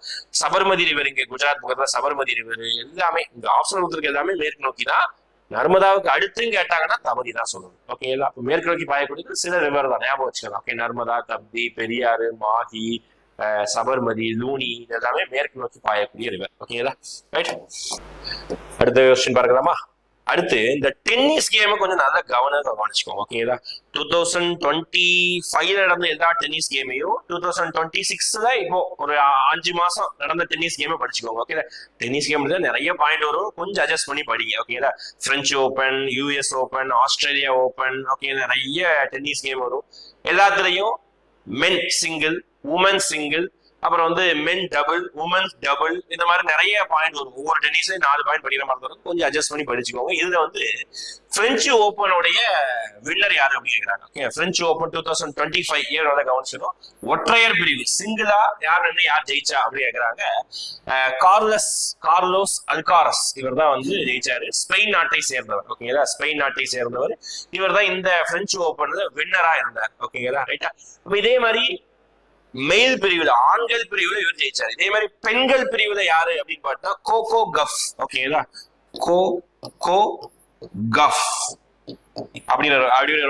சபர்மதி ரிவர் இங்க குஜராத் பக்கத்துல சபர்மதி ரிவர். எல்லாமே இந்த ஆப்ஷன் கொடுத்துருக்கு எல்லாமே மேற்கு நோக்கி தான். நர்மதாவுக்கு அடுத்துன்னு கேட்டாங்கன்னா தபதி தான் சொல்லணும். ஓகேங்களா? அப்ப மேற்கு நோக்கி பாயக்கூடியது சில ரிவர் தான், ஞாபகம் வச்சுக்கலாம். ஓகே, நர்மதா, தப்தி, பெரியாறு, மாஹி, சபர்மதி, லூனி இதெல்லாமே மேற்கு நோக்கி பாயக்கூடிய ரிவர். ஓகேங்களா? ரைட், அடுத்த கொஸ்டின் பார்க்கலாமா? அடுத்து, இந்த டென்னிஸ் கேம் கொஞ்சம் நல்லா கவனிச்சுக்கோங்க. ஓகேங்களா? 2025 நடந்த எல்லா டென்னிஸ் கேமையும் 2026 இப்போ ஒரு 5 மாசம் நடந்த டென்னிஸ் கேமை படிச்சுக்கோங்க. ஓகே, டென்னிஸ் கேம்ல நிறைய பாயிண்ட் வரும், கொஞ்சம் அட்ஜஸ்ட் பண்ணி படிங்க. ஓகேங்களா? French open, US open, Australia open, okay, நிறைய டென்னிஸ் கேம் வரும். எல்லாத்துலயும் மென் சிங்கிள், உமன் சிங்கிள், அப்புறம் வந்து மென் டபுள், உமன்ஸ் டபுள், இந்த மாதிரி நிறைய பாயிண்ட் வரும். ஒவ்வொரு டென்னிஸ்லயும் 4 பாயிண்ட் படிக்கிற மாதிரி வரும். கொஞ்சம் அட்ஜஸ்ட் பண்ணி படிச்சுக்கோங்க. இதுல வந்து பிரெஞ்சு ஓப்பனுடைய வின்னர் யாரு அப்படின்னு கேட்கிறாங்க. ஓகே, பிரெஞ்சு ஓப்பன் 2025 இயர் வந்து கவனிச்சிடும். ஒற்றையர் பிரிவு சிங்கிளா யார் ஜெயிச்சா அப்படின்னு கேட்கிறாங்க. கார்லோஸ் அல்காரஸ் இவர் தான் வந்து ஜெயிச்சாரு. ஸ்பெயின் நாட்டை சேர்ந்தவர். ஓகேங்களா? ஸ்பெயின் நாட்டை சேர்ந்தவர். இவர் தான் இந்த பிரெஞ்சு ஓப்பன்ல வின்னரா இருந்தார். ஓகேங்களா? ரைட்டா? அப்ப இதே மாதிரி மெயில் பிரிவுல, ஆண்கள் பிரிவுல இவர் ஜெயிச்சாரு. இதே மாதிரி பெண்கள் பிரிவுல யாரு அப்படின்னு பார்த்தா கோகோ கஃப். ஓகேங்களா? கோகோ கஃப் அப்படின்னு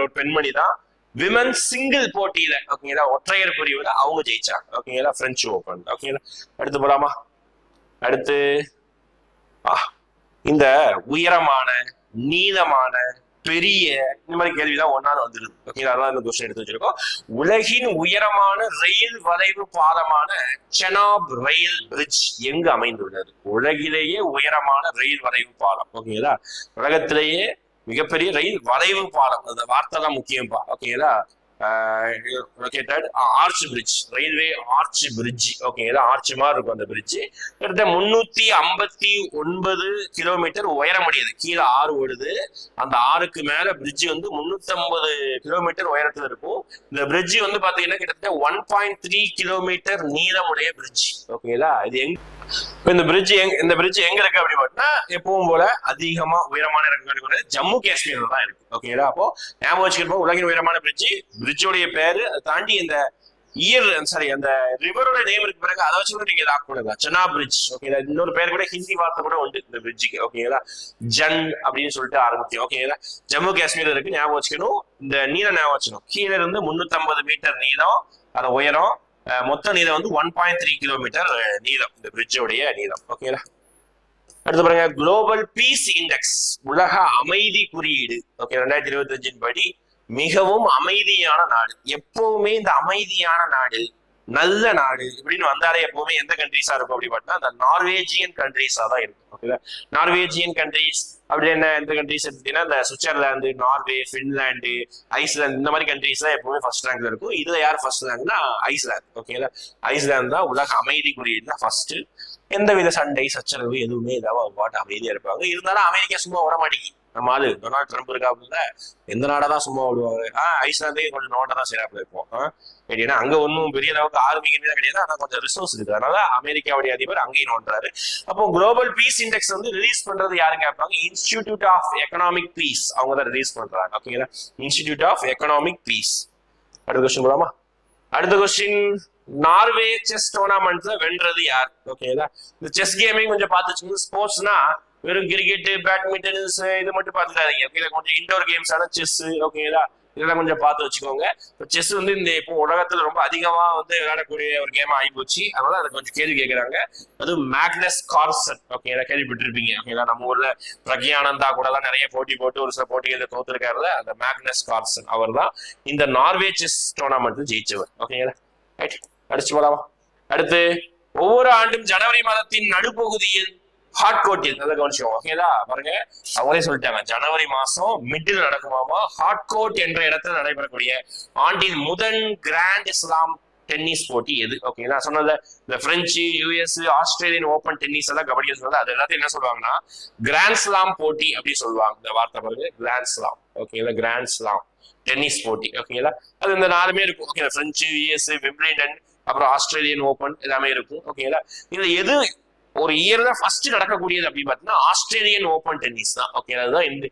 ஒரு பெண்மணி தான் விமன் சிங்கிள் போட்டியில, ஓகேங்களா, ஒற்றையர் பிரிவுல அவங்க ஜெயிச்சாங்க. ஓகேங்களா? French open. ஓகேங்களா? அடுத்து போலாமா? அடுத்து இந்த உயரமான, நீளமான, பெரிய, இந்த மாதிரி கேள்விதான் ஒன்னால வந்துருது. ஓகேங்களா? அதான் இந்த கொஸ்டின் எடுத்து வச்சிருக்கோம். உலகின் உயரமான ரயில் வளைவு பாலமான செனாப் ரயில் பிரிட்ஜ் எங்கு அமைந்துள்ளது? உலகிலேயே உயரமான ரயில் வளைவு பாலம். ஓகேங்களா? உலகத்திலேயே மிகப்பெரிய ரயில் வளைவு பாலம், அந்த வார்த்தை தான் முக்கியம்பா. ஓகேங்களா? Arch bridge, railway arch bridge. ஓகேங்களா? ஆர்ச் மாதிரி இருக்கும் அந்த பிரிட்ஜ். கிட்டத்தட்ட 359 கிலோமீட்டர் உயரமுடையது. கீழே ஆறு ஓடுது, அந்த ஆறுக்கு மேல பிரிட்ஜ் வந்து 350 கிலோமீட்டர் உயரத்துல இருக்கும். இந்த பிரிட்ஜ் வந்து பாத்தீங்கன்னா கிட்டத்தட்ட 1.3 கிலோமீட்டர் நீளமுடைய பிரிட்ஜ். ஓகேங்களா? இது இந்த பிரிட்ஜ் எங்க இருக்கு அப்படி பார்த்தா எப்பவும் போல அதிகமா உயரமான இடங்கள் ஜம்மு காஷ்மீர்ல தான் இருக்கு. ஓகேங்களா? அப்போ ஞாபகம் வச்சுக்கிறப்போ உலகின் உயரமான பிரிட்ஜோடைய பேரு தாண்டி இந்த அந்த ரிவரோட நேம் இருக்கு பிறகு அதை வச்சு கூட நீங்க இதாக்கூடாது. சென்னா பிரிட்ஜ். ஓகேங்களா? இன்னொரு பேர் கூட ஹிந்தி வார்த்தை கூட உண்டு இந்த பிரிட்ஜுக்கு. ஓகேங்களா? ஜன் அப்படின்னு சொல்லிட்டு ஆரம்பிக்கும். ஓகேங்களா? ஜம்மு காஷ்மீர்ல இருக்கு, ஞாபகம் வச்சுக்கணும். இந்த நீளம் ஞாபகம் வச்சுக்கணும். கீழே இருந்து 350 மீட்டர் நீளம், அது உயரம். மொத்த நீளம் வந்து 1.3 கிலோமீட்டர் நீளம் இந்த பிரிட்ஜோடைய நீளம். ஓகேங்களா? அடுத்து பாருங்க, குளோபல் பீஸ் இண்டெக்ஸ், உலக அமைதி குறியீடு. ஓகே, 2025 படி மிகவும் அமைதியான நாடு. எப்பவுமே இந்த அமைதியான நாடு, நல்ல நாடு இப்படின்னு வந்தாலே எப்பவுமே எந்த கண்ட்ரிஸா இருக்கும் அப்படி பார்த்தா அந்த நார்வேஜியன் கண்ட்ரிஸா தான் இருக்கும். ஓகேங்களா? நார்வேஜியன் கண்ட்ரிஸ் அப்படி என்ன எந்த கண்ட்ரிஸ் எடுத்தீங்கன்னா இந்த சுவிட்சர்லாந்து, நார்வே, பின்லாந்து, ஐஸ்லாந்து இந்த மாதிரி கண்ட்ரிஸ் தான் எப்பவுமே ஃபர்ஸ்ட் ரேங்க்ல இருக்கும். இதுல யார் ஃபர்ஸ்ட் ரேங்க்னா ஐஸ்லாந்து. ஓகேங்களா? ஐஸ்லாந்து தான் உலக அமைதி குறியீடுல ஃபர்ஸ்ட். எந்தவித சண்டை சச்சரவு எதுவுமே இல்லாம பாட்டு அமைதியா இருப்பாங்க. இருந்தாலும் அமெரிக்கா சும்மா விட மாட்டேங்குது. நம்ம ஆளு டொனால்ட் ட்ரம்ப் இருக்காப்புல எந்த நாடா சும்மா விடுவாங்க. ஐஸ்லாந்தே கொஞ்சம் நோட்டை தான் சிறப்பு இருப்போம். ஏன்னா அங்க ஒன்றும் பெரிய அளவுக்கு ஆர்மி கிடையாது, ஆனா கொஞ்சம் ரிசோர்ஸ் இருக்கு. அதனால அமெரிக்காவுடைய அதிபர் அங்கேயும் நோண்டுறாரு. அப்போ குளோபல் பீஸ் இண்டெக்ஸ் வந்து ரிலீஸ் பண்றது யாரு கேட்பாங்க? இன்ஸ்டிடியூட் ஆஃப் எக்கனாமிக் பீஸ், அவங்க தான் ரிலீஸ் பண்றாங்க. ஓகேங்களா? Institute of Economic Peace. அடுத்த கொஸ்டின் போலாமா? அடுத்த கொஸ்டின், நார்வே செஸ் டோர்னாமெண்ட்ல வென்றது யார்? ஓகேங்களா? இந்த செஸ் கேமிங் கொஞ்சம் பார்த்து வச்சுக்கோங்க. ஸ்போர்ட்ஸ்னா வெறும் கிரிக்கெட், பேட்மிண்டன் இது மட்டும் பார்த்துக்காதீங்க. ஓகேங்களா? கொஞ்சம் இன்டோர் கேம்ஸ் ஆன செஸ், ஓகேங்களா, இதெல்லாம் கொஞ்சம் பார்த்து வச்சுக்கோங்க. செஸ் வந்து இந்த இப்போ உலகத்துல ரொம்ப அதிகமா வந்து விளையாடக்கூடிய ஒரு கேம் ஆகி போச்சு. அதனால அதை கொஞ்சம் கேள்வி கேட்கறாங்க. அது மேக்னஸ் கார்ல்சன். ஓகேங்களா? கேள்விப்பட்டிருப்பீங்க. ஓகேங்களா? நம்ம ஊர்ல பிரக்யானந்தா கூட எல்லாம் நிறைய போட்டி போட்டு ஒரு சில போட்டிகளை தோத்துருக்காருல, அந்த மேக்னஸ் கார்ல்சன் அவர் தான் இந்த நார்வே செஸ் டோர்னாமெண்ட் ஜெயிச்சவர். ஓகேங்களா? ரைட், அடிச்சு போலாமா? அடுத்து, ஒவ்வொரு ஆண்டும் ஜனவரி மாதத்தின் நடுப்பகுதியில் ஹாட் கோட்டில் நல்லா கவனிச்சோம். ஓகேதா? பாருங்க, அவங்களே சொல்லிட்டாங்க ஜனவரி மாசம் மிடில் நடக்குமாமா. ஹாட் கோட் என்ற இடத்துல நடைபெறக்கூடிய ஆண்டின் முதல் கிராண்ட் ஸ்லாம் டென்னிஸ் போட்டி எது? ஓகே, நான் சொன்னது இந்த French, US, Australian open tennis எல்லாம் கபடியா சொன்னது, அது எல்லாத்தையும் என்ன சொல்லுவாங்கன்னா கிராண்ட் ஸ்லாம் போட்டி அப்படி சொல்லுவாங்க. இந்த வார்த்தை பாருங்க, கிராண்ட் ஸ்லாம். ஓகேங்களா? கிராண்ட் ஸ்லாம் டென்னிஸ் போட்டி. ஓகேங்களா? அது இந்த 4மே இருக்கும். ஓகே, பிரெஞ்சு, யூஎஸ், விம்பிள்டன், அப்புறம் ஆஸ்திரேலியன் ஓபன் எல்லாமே இருக்கும். ஓகேங்களா? இதுல எது ஒரு இயர்ல ஃபர்ஸ்ட் நடக்கக்கூடியது அப்படின்னு பார்த்தீங்கன்னா ஆஸ்திரேலியன் ஓபன் டென்னிஸ் தான். ஓகே, அதுதான் இந்த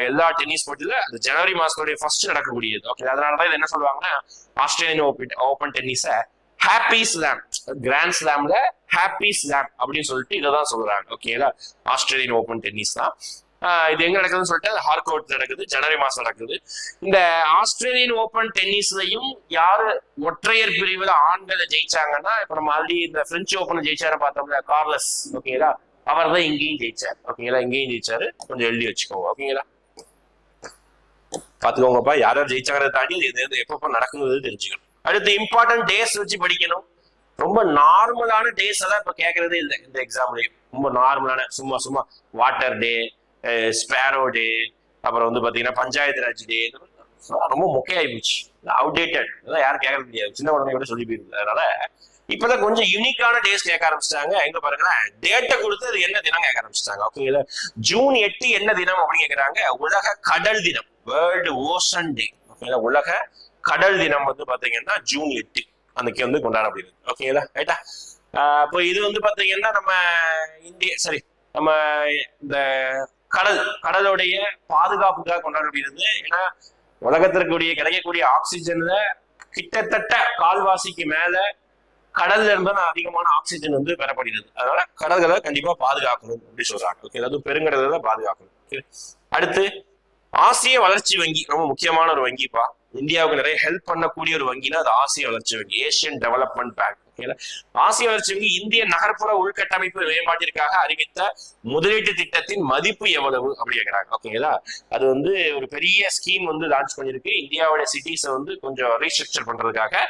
எல்லா டென்னிஸ் போட்டியில அது ஜனவரி மாசத்தோடைய ஃபர்ஸ்ட் நடக்கக்கூடியது. ஓகே, அதனாலதான் இது என்ன சொல்லுவாங்கன்னா Australian Open tennis happy slam, grand ஸ்லாம்ல ஹாப்பி ஸ்லாம் அப்படின்னு சொல்லிட்டு இதை தான் சொல்றாங்க. ஓகேங்களா? ஆஸ்திரேலியன் ஓபன் டென்னிஸ் தான். இது எங்க நடக்குதுன்னு சொல்லிட்டு ஹார்கோட் நடக்குது, ஜனவரி மாசம் நடக்குது. இந்த ஆஸ்திரேலியன் ஓபன் டென்னிஸ்லயும் யாரு ஒற்றையர் பிரிவுல ஆண்களை ஜெயிச்சாங்கன்னா, இப்ப நம்ம ஆல்ரெடி இந்த பிரெஞ்சு ஓபன் ஜெயிச்சாரு பார்த்தோம்ல, கார்லஸ். ஓகேங்களா? அவர் தான் இங்கேயும் ஜெயிச்சார். ஓகேங்களா? இங்கேயும் ஜெயிச்சாரு. கொஞ்சம் எழுதி வச்சுக்கோங்க. ஓகேங்களா? பாத்துக்கோங்கப்பா, யார் யார் ஜெயிச்சாங்கிறத தாண்டி இது எப்பப்ப நடக்குங்கிறது தெரிஞ்சுக்கணும். அடுத்து, இம்பார்ட்டன்ட் டேஸ் வச்சு படிக்கணும். ரொம்ப நார்மலான டேஸ் எல்லாம் இப்ப கேட்கறதே இல்லை இந்த எக்ஸாம்லயும். ரொம்ப நார்மலான சும்மா வாட்டர் டே, ஸ்பேரோ டே, அப்புறம் வந்து பாத்தீங்கன்னா பஞ்சாயத்து ராஜ் டே, ரொம்ப மொக்கையாகி போச்சு, அவுடேட்டட். இதெல்லாம் யாரும் கேட்க முடியாது, சின்ன குழந்தைங்க கூட சொல்லி போயிருக்கு. அதனால இப்பதான் கொஞ்சம் யூனிக்கான டேஸ் கேட்க ஆரம்பிச்சிட்டாங்க. எங்க பாருங்கன்னா டேட்டை கொடுத்து அது என்ன தினம் கேட்க ஆரம்பிச்சிட்டாங்க. ஓகேங்களா? ஜூன் 8 என்ன தினம் அப்படின்னு கேட்கறாங்க. உலக கடல் தினம், வேர்ல்டு ஓஷன் டே. ஓகேங்களா? உலக கடல் தினம் வந்து பாத்தீங்கன்னா ஜூன் 8 அன்னைக்கு வந்து கொண்டாடப்படுது. ஓகேங்களா? ரைட்டா? இப்போ இது வந்து பாத்தீங்கன்னா நம்ம நம்ம இந்த கடலுடைய பாதுகாப்புக்காக கொண்டாடப்படுகிறது. ஏன்னா உலகத்திற்குரிய கிடைக்கக்கூடிய ஆக்சிஜன்ல கிட்டத்தட்ட கால்வாசிக்கு மேல கடல்ல இருந்தா அதிகமான ஆக்சிஜன் வந்து பெறப்படுகிறது. அதனால கடல்களை கண்டிப்பா பாதுகாக்கணும் அப்படின்னு சொல்றாங்க. ஓகே, அதாவது பெருங்கடலை பாதுகாக்கணும். அடுத்து, ஆசிய வளர்ச்சி வங்கி ரொம்ப முக்கியமான ஒரு வங்கிப்பா. இந்தியாவுக்கு நிறைய ஹெல்ப் பண்ணக்கூடிய ஒரு வங்கினா அது ஆசிய வளர்ச்சி வங்கி, ஏசியன் டெவலப்மெண்ட் பேங்க். ஆசிய வளர்ச்சி வங்கி இந்திய நகர்ப்புற உள்கட்டமைப்பு மேம்பாட்டிற்காக அறிவித்த முதலீட்டு திட்டத்தின் மதிப்பு எவ்வளவு அப்படி கேட்கிறாங்க. ஓகேங்களா? அது வந்து ஒரு பெரிய ஸ்கீம் வந்து லான்ச் பண்ணிருக்கு. இந்தியாவோட சிட்டிஸை வந்து கொஞ்சம் ரீஸ்ட்ரக்சர் பண்றதுக்காக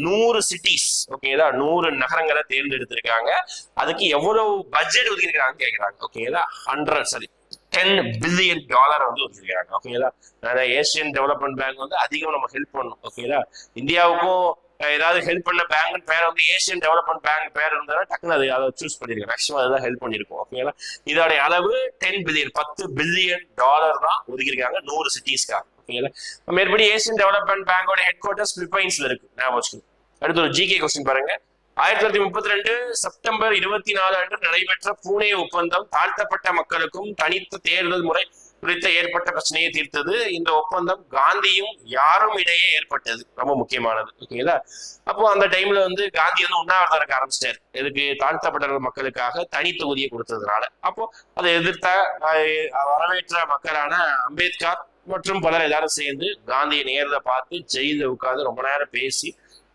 100 சிட்டிஸ், ஓகேங்களா, 100 நகரங்களை தேர்ந்தெடுத்திருக்காங்க. அதுக்கு எவ்வளவு பட்ஜெட் ஒதுக்கிருக்காங்க கேட்கிறாங்க. ஓகேங்களா? 10 பில்லியன் டாலர் வந்து ஒதுக்கிருக்காங்க. ஓகேங்களா? ஏசியன் டெவலப்மெண்ட் பேங்க் வந்து அதிகம் நம்ம ஹெல்ப் பண்ணணும். ஓகேங்களா? இந்தியாவுக்கும் ஏதாவது ஹெல்ப் பண்ண பேங்க் பேர் வந்து ஏசியன் டெவலப்மெண்ட் பேங்க் பேர் இருந்தா டக்குனு அதை சூஸ் பண்ணிருக்கேன். மேக்ஸிமம் அதுதான் ஹெல்ப் பண்ணிருக்கோம். ஓகேங்களா? இதோடைய அளவு 10 பில்லியன் டாலர் தான் ஒதுக்கிருக்காங்க 100 சிட்டிஸ்க்காக. ஓகேங்களா? மேற்படி ஏசியன் டெவலப்மெண்ட் பேங்கோட ஹெட் குவார்டர்ஸ் பிலிப்பைன்ஸ்ல இருக்கு. ஞாபகம் வச்சுக்கணும். அடுத்து ஒரு ஜிகே கொஸ்டின் பாருங்க. 1932 செப்டம்பர் 24 அன்று நடைபெற்ற பூனே ஒப்பந்தம் தாழ்த்தப்பட்ட மக்களுக்கும் தனித்த தேர்தல் முறை குறித்த ஏற்பட்ட பிரச்சனையை தீர்த்தது. இந்த ஒப்பந்தம் காந்தியும் யாரும் இடையே ஏற்பட்டது, ரொம்ப முக்கியமானது. ஓகேங்களா? அப்போ அந்த டைம்ல காந்தி உண்ணாவிரதம் இருக்க ஆரம்பிச்சிட்டாரு. எதுக்கு? தாழ்த்தப்பட்ட மக்களுக்காக தனி தொகுதியை கொடுத்ததுனால. அப்போ அதை எதிர்த்த வரவேற்ற மக்களான அம்பேத்கர் மற்றும் பலர் எல்லாரும் சேர்ந்து காந்தியை நேர்ல பார்த்து ஜெயில உட்கார்ந்து ரொம்ப நேரம் பேசி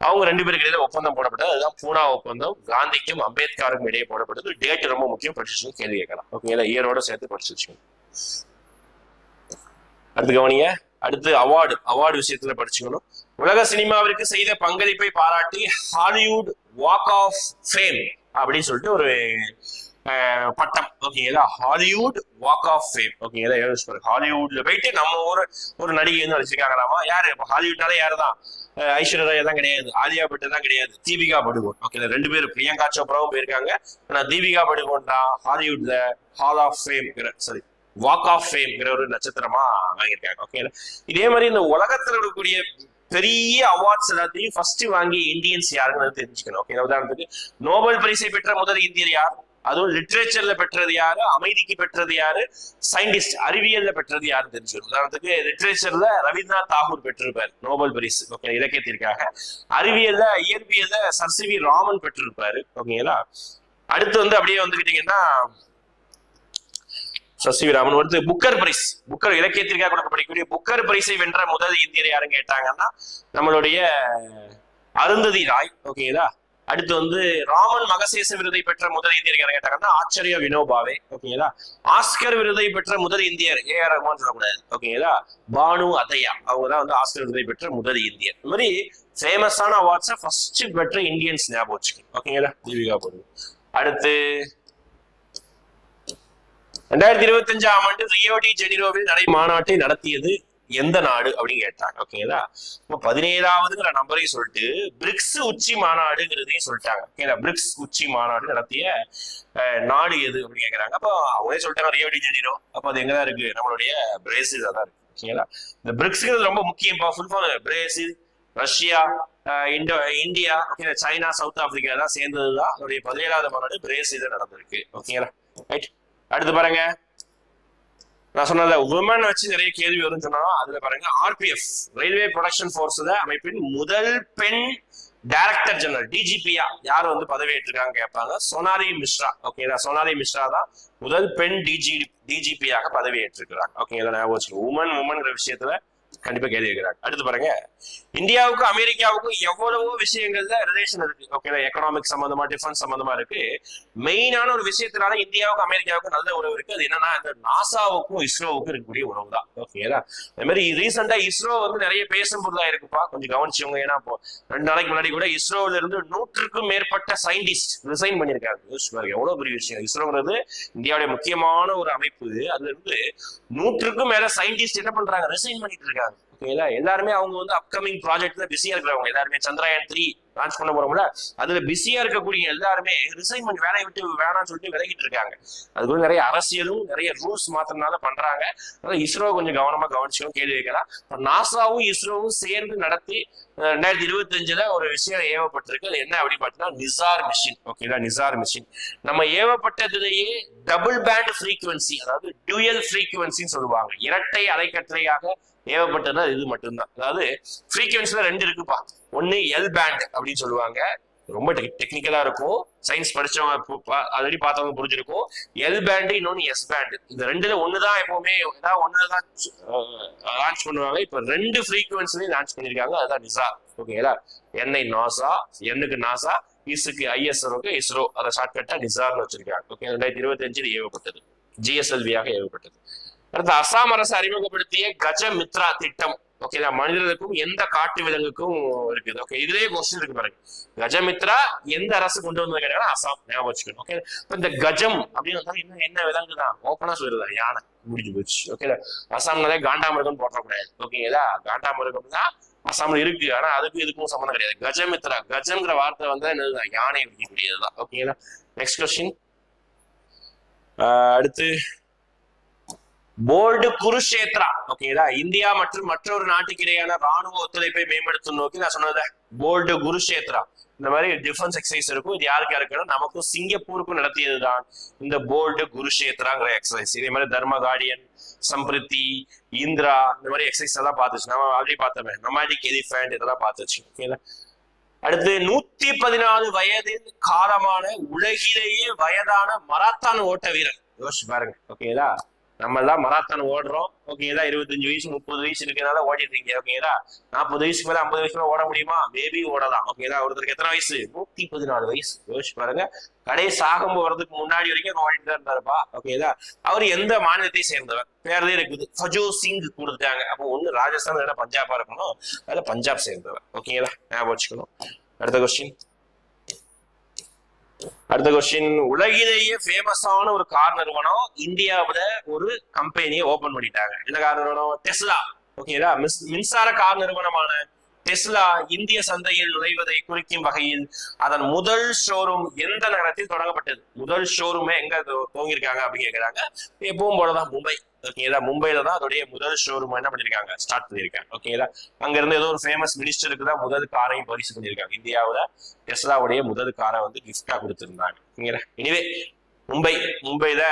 அவங்க 2 பேருக்கு இடையில ஒப்பந்தம் போடப்பட்டது. அதுதான் பூனா ஒப்பந்தம். காந்திக்கும் அம்பேத்கருக்கும் இடையே போடப்பட்டது. டேட் ரொம்ப முக்கியம், படிச்சு கேள்வி கேட்கலாம். ஓகேங்களா? இயரோட சேர்த்து படிச்சு வச்சுக்கோங்க. அடுத்து கவனிங்க. அடுத்து அவார்டு விஷயத்துல படிச்சுக்கணும். உலக சினிமாவிற்கு செய்த பங்களிப்பை பாராட்டி ஹாலிவுட் வாக் ஆஃப் ஃபேம் அப்படின்னு சொல்லிட்டு ஒரு பட்டம். ஓகேங்களா? Hollywood Walk of Fame. ஓகேங்களா? ஹாலிவுட்ல போயிட்டு நம்ம ஒரு நடிகை நடிச்சிருக்காங்களாமா. யாரு? ஹாலிவுட்னாலே யாருதான்? ஐஸ்வர்யா ராய் தான் கிடையாது, ஆலியா பட் தான் கிடையாது, தீபிகா படுகோன். ஓகே, 2 பேரும் பிரியங்கா சோப்ராவும் போயிருக்காங்க. ஆனா தீபிகா படுகோன் தான் ஹாலிவுட்ல ஹால் ஆஃப் ஃபேம் சரி வாக் ஆஃப் ஃபேம்ங்கிற ஒரு நட்சத்திரமா வாங்கியிருக்காங்க. ஓகே, இதே மாதிரி இந்த உலகத்துல இருக்கக்கூடிய பெரிய அவார்ட்ஸ் எல்லாத்தையும் ஃபர்ஸ்ட் வாங்கி இந்தியன்ஸ் யாருன்னு தெரிஞ்சுக்கணும். ஓகே, உதாரணத்துக்கு நோபல் பரிசை பெற்ற முதல் இந்தியர் யார்? அதுவும் லிட்ரேச்சர்ல பெற்றது யாரு, அமைதிக்கு பெற்றது யாரு, சயின்டிஸ்ட் அறிவியல்ல பெற்றது யாருன்னு தெரிஞ்சுக்கணும். உதாரணத்துக்கு லிட்ரேச்சர்ல ரவீந்திரநாத் தாகூர் பெற்றிருப்பாரு நோபல் பரிசு. ஓகே, இலக்கியத்திற்காக. அறிவியல்ல இயற்பியல்ல சர் சி வி ராமன் பெற்றிருப்பாரு. ஓகேங்களா? அடுத்து அப்படியே வந்துகிட்டீங்கன்னா சர் சி வி ராமன். அடுத்து புக்கர் பரிசு. புக்கர் இலக்கியத்திற்காக கொடுக்கப்படக்கூடிய புக்கர் பரிசை வென்ற முதல் இந்தியர் யாருன்னு கேட்டாங்கன்னா நம்மளுடைய அருந்ததி ராய். ஓகேங்களா? அடுத்து ராமன் மகசேச விருதை பெற்ற முதல் இந்தியர் யாரை கேட்டாங்கன்னா ஆச்சரிய வினோபாவே. ஓகேங்களா? ஆஸ்கர் விருதை பெற்ற முதல் இந்தியர் ஏஆர் ரஹ்மான் சொல்லக்கூடாது. ஓகேங்களா? பானு அதையா அவங்கதான் ஆஸ்கர் விருதை பெற்ற முதல் இந்தியர். இந்த மாதிரி ஃபேமஸான அவார்ட்ஸை ஃபர்ஸ்ட் பெற்ற இந்தியன்ஸ் ஞாபகம் வச்சுக்கணும். ஓகேங்களா? தீபிகா படுகோன். அடுத்து 2025ஆம் ஆண்டு ரியோ டி ஜெனிரோவில் மாநாட்டை நடத்தியது எந்த நாடு அப்படின்னு கேட்டாங்க. ஓகேங்களா? இப்போ 17ஆவதுங்கிற நம்பரையும் சொல்லிட்டு பிரிக்ஸ் உச்சி மாநாடுங்கிறதையும் சொல்லிட்டாங்க. ஓகேங்களா? பிரிக்ஸ் உச்சி மாநாடு நடத்திய நாடு எது அப்படின்னு கேட்கறாங்க. அப்போ அவங்களே சொல்லிட்டாங்க ரியோ டி ஜெனிரோ. அப்போ அது எங்கதான் இருக்கு? நம்மளுடைய பிரேசில் தான் இருக்கு. ஓகேங்களா? இந்த பிரிக்ஸ்ங்கிறது ரொம்ப முக்கியம். Brazil, Russia, India, China, south Africa எல்லாம் சேர்ந்ததுதான் அதோடைய 17ஆவது மாநாடு பிரேசில் நடந்திருக்கு. ஓகேங்களா? ரைட். அடுத்து பாருங்க, நான் சொன்னத உமன் வச்சு நிறைய கேள்வி வரும்னு சொன்னா அதுல பாருங்க, ஆர்பிஎஃப் ரயில்வே ப்ரொடக்ஷன் ஃபோர்ஸ் அமைப்பின் முதல் பெண் டைரக்டர் ஜெனரல் டிஜிபியா யார் பதவி ஏற்றிருக்காங்க கேட்பாங்க. சோனாலி மிஸ்ரா. ஓகேங்களா? சோனாலி மிஸ்ரா தான் முதல் பெண் டிஜிபியாக பதவி ஏற்றிருக்கிறாங்க. ஓகேங்களா? ஞாபகம் வச்சுக்கோங்க. உமன்ங்கிற விஷயத்துல கண்டிப்பா கேள்வி கேட்கிறாங்க. அடுத்து பாருங்க, இந்தியாவுக்கும் அமெரிக்காவுக்கும் எவ்வளவோ விஷயங்கள்ல ரிலேஷன் இருக்கு. ஓகேங்களா? எக்கனாமிக் சம்பந்தமா, டிஃபென்ஸ் சம்பந்தமா இருக்கு. மெயினான ஒரு விஷயத்தினால இந்தியாவுக்கும் அமெரிக்காவுக்கும் நல்ல உறவு இருக்கு. அது என்னன்னா இந்த நாசாவுக்கும் இஸ்ரோவுக்கும் இருக்கக்கூடிய உறவு தான். ஓகேங்களா? அதே மாதிரி ரீசெண்டா இஸ்ரோ நிறைய பேசும் பொருளா இருக்குப்பா, கொஞ்சம் கவனிச்சவங்க. ஏன்னா இப்போ 2 நாளைக்கு முன்னாடி கூட இஸ்ரோல இருந்து 100க்கும் மேற்பட்ட சயின்டிஸ்ட் ரிசைன் பண்ணியிருக்காங்க. எவ்வளவு பெரிய விஷயம்! இஸ்ரோங்கிறது இந்தியாவுடைய முக்கியமான ஒரு அமைப்பு. அதுல இருந்து 100க்கும் மேல சயின்டிஸ்ட் என்ன பண்றாங்க? ரிசைன் பண்ணிட்டு இருக்காங்க. ஓகேங்களா? எல்லாருமே அவங்க அப்கமிங் ப்ராஜெக்ட்ல பிஸியா இருக்கிறவங்க. எல்லாருமே சந்திரயான் 3 லான்ச் பண்ண போறோம்ல, அதுல பிஸியா இருக்கக்கூடிய எல்லாருமே ரிசைன் பண்ணி வேலையை விட்டு வேணாம்னு சொல்லிட்டு விலகிட்டு இருக்காங்க. அதுக்கு நிறைய அரசியலும் நிறைய ரூல்ஸ் மாத்திரனால பண்றாங்க. இஸ்ரோ கொஞ்சம் கவனமா கவனிச்சும் கேள்வி வைக்கலாம். நாசாவும் இஸ்ரோவும் சேர்ந்து நடத்தி 2025ல ஒரு விஷயம் ஏவப்பட்டிருக்கு. அது என்ன அப்படின்னு பார்த்தீங்கன்னா நிசார் மிஷின். ஓகேங்களா? நிசார் மிஷின் நம்ம ஏவப்பட்டதுலேயே டபுள் பேண்ட் ஃப்ரீக்வன்சி, அதாவது டியூயல் ஃப்ரீக்வன்சின்னு சொல்லுவாங்க, இரட்டை அலைக்கற்றையாக ஏவப்பட்டது இது மட்டும்தான். அதாவது ஃப்ரீக்வன்சில 2 இருக்குப்பா. ஒன்னு எல் பேண்ட் அப்படின்னு சொல்லுவாங்க, ரொம்ப டெக்னிக்கலா இருக்கும். சயின்ஸ் படிச்சவங்க ஆல்ரெடி பார்த்தவங்க புரிஞ்சிருக்கும். எல் பேண்ட், இன்னொன்னு எஸ் பேண்ட். இந்த 2ல ஒண்ணுதான் எப்பவுமே ஏதாவது ஒண்ணுதான் லான்ச் பண்ணுவாங்க. இப்ப 2 ஃப்ரீக்வன்சிலையும் லான்ச் பண்ணிருக்காங்க. அதுதான் நிசா. ஓகேங்களா? என்ஐ நாசா, எண்ணுக்கு நாசா, இசுக்கு ஐஎஸ்ஆருக்கு இஸ்ரோ. அதை ஷார்ட்கட்டா நிசார்னு வச்சிருக்காங்க. ஓகே, 2025 ஏவப்பட்டது, ஜிஎஸ்எல்வியாக ஏவப்பட்டது. அடுத்து அசாம் அரசு அறிமுகப்படுத்திய கஜமித்ரா திட்டம். ஓகேங்களா? மனிதர்களுக்கும் எந்த காட்டு விலங்குக்கும் இருக்குது. ஓகே, இதுலயே கொஸ்டின் இருக்கு பாருங்க. கஜமித்ரா எந்த அரசு கொண்டு வந்து கேட்டாங்கன்னா அசாம். ஞாபகம் வச்சுக்கணும். ஓகே, இப்ப இந்த கஜம் அப்படின்னு என்ன விலங்கு தான் ஓப்பனா சொல்லிடலாம், யானை. முடிஞ்சு போச்சு. ஓகே, அசாம்னாலே காண்டாமிருகம் போட்டக்கூடாது. ஓகேங்களா? காண்டாமிருகம் தான் அசாம்ல இருக்கு, ஆனா அதுக்கும் இதுக்கும் சம்மந்தம் கிடையாது. கஜமித்ரா, கஜம்ங்கிற வார்த்தை என்னதுதான்? யானை பிடிக்கக்கூடியதுதான். ஓகேங்களா? Next question. அடுத்து போல்டு குருஷேத்ரா. ஓகேங்களா? இந்தியா மற்றும் மற்றொரு நாட்டுக்கு இடையான ராணுவ ஒத்துழைப்பை மேம்படுத்தும் நோக்கி நான் சொன்னது போல்டு குருஷேத்ரா. இந்த மாதிரி டிஃபென்ஸ் எக்ஸசைஸ் இருக்கும். இது யாருக்கு யாருக்குன்னா நமக்கும் சிங்கப்பூருக்கும் நடத்தியதுதான் இந்த போல்டு குருஷேத்ராங்கிற எக்ஸசைஸ். இதே மாதிரி தர்ம கார்டியன், சம்பிரித்தி, இந்திரா இந்த மாதிரி எக்ஸசைஸ் எல்லாம் பார்த்துச்சு. நம்ம ஆல்ரெடி பார்த்தோமே நொமாடிக் எலிஃபண்ட் இதெல்லாம் பார்த்துச்சு. ஓகேங்களா. அடுத்து 114 வயதில் காலமான உலகிலேயே வயதான மராத்தான் ஓட்ட வீரர். யோசிச்சு பாருங்க. ஓகேங்களா. நம்ம எல்லாம் மராத்தான் ஓடுறோம். ஓகேங்களா. 25 வயசு 30 வயசு இருக்கிறதுனால ஓடிட்டு இருக்கீங்க. ஓகேங்களா. 40 வயசுக்கு மேல 50 வயசுல ஓட முடியுமா? மேபி ஓடலாம். ஓகேங்களா. ஒருத்தருக்கு எத்தனை வயசு? 114 வயசு. யோசிச்சு பாருங்க. கடைசி சாகம் போறதுக்கு முன்னாடி வரைக்கும் ஓடிட்டு தான் இருந்தாருப்பா. ஓகேங்களா. அவர் எந்த மாநிலத்தை சேர்ந்தவர்? பேர்லயே இருக்குது, ஃபஜோ சிங் கொடுத்துட்டாங்க. அப்போ ஒண்ணு ராஜஸ்தான் இல்லைன்னா பஞ்சாபா இருக்கணும். அதுல பஞ்சாப் சேர்ந்தவர். ஓகேங்களா. ஞாபகம் வச்சுக்கணும். அடுத்த கொஸ்டின் உலகிலேயே ஃபேமஸான ஒரு கார் நிறுவனம் இந்தியாவுல ஒரு கம்பெனியை ஓபன் பண்ணிட்டாங்க. என்ன கார் நிறுவனம்? டெஸ்லா. ஓகேங்களா. மின்சார கார் நிறுவனமான டெஸ்லா இந்திய சந்தையில் நுழைவதை குறிக்கும் வகையில் அதன் முதல் ஷோரூம் எந்த நகரத்தில் தொடங்கப்பட்டது? முதல் ஷோரூமே எங்க துவங்கியிருக்காங்க அப்படின்னு கேட்கிறாங்க. எப்பவும் போலதான் மும்பை. ஓகேங்களா. மும்பைல தான் அதோடைய முதல் ஷோரூம் என்ன பண்ணிருக்காங்க? ஸ்டார்ட் பண்ணிருக்காங்க. ஓகேங்களா. அங்க இருந்து ஏதோ ஒரு ஃபேமஸ் மினிஸ்டருக்கு தான் முதல் காரையும் பரிசு பண்ணிருக்காங்க. இந்தியாவுல டெஸ்லாவுடைய முதல் காரை வந்து கிஃப்டா கொடுத்திருந்தாங்க. ஓகேங்களா. எனிவே மும்பைல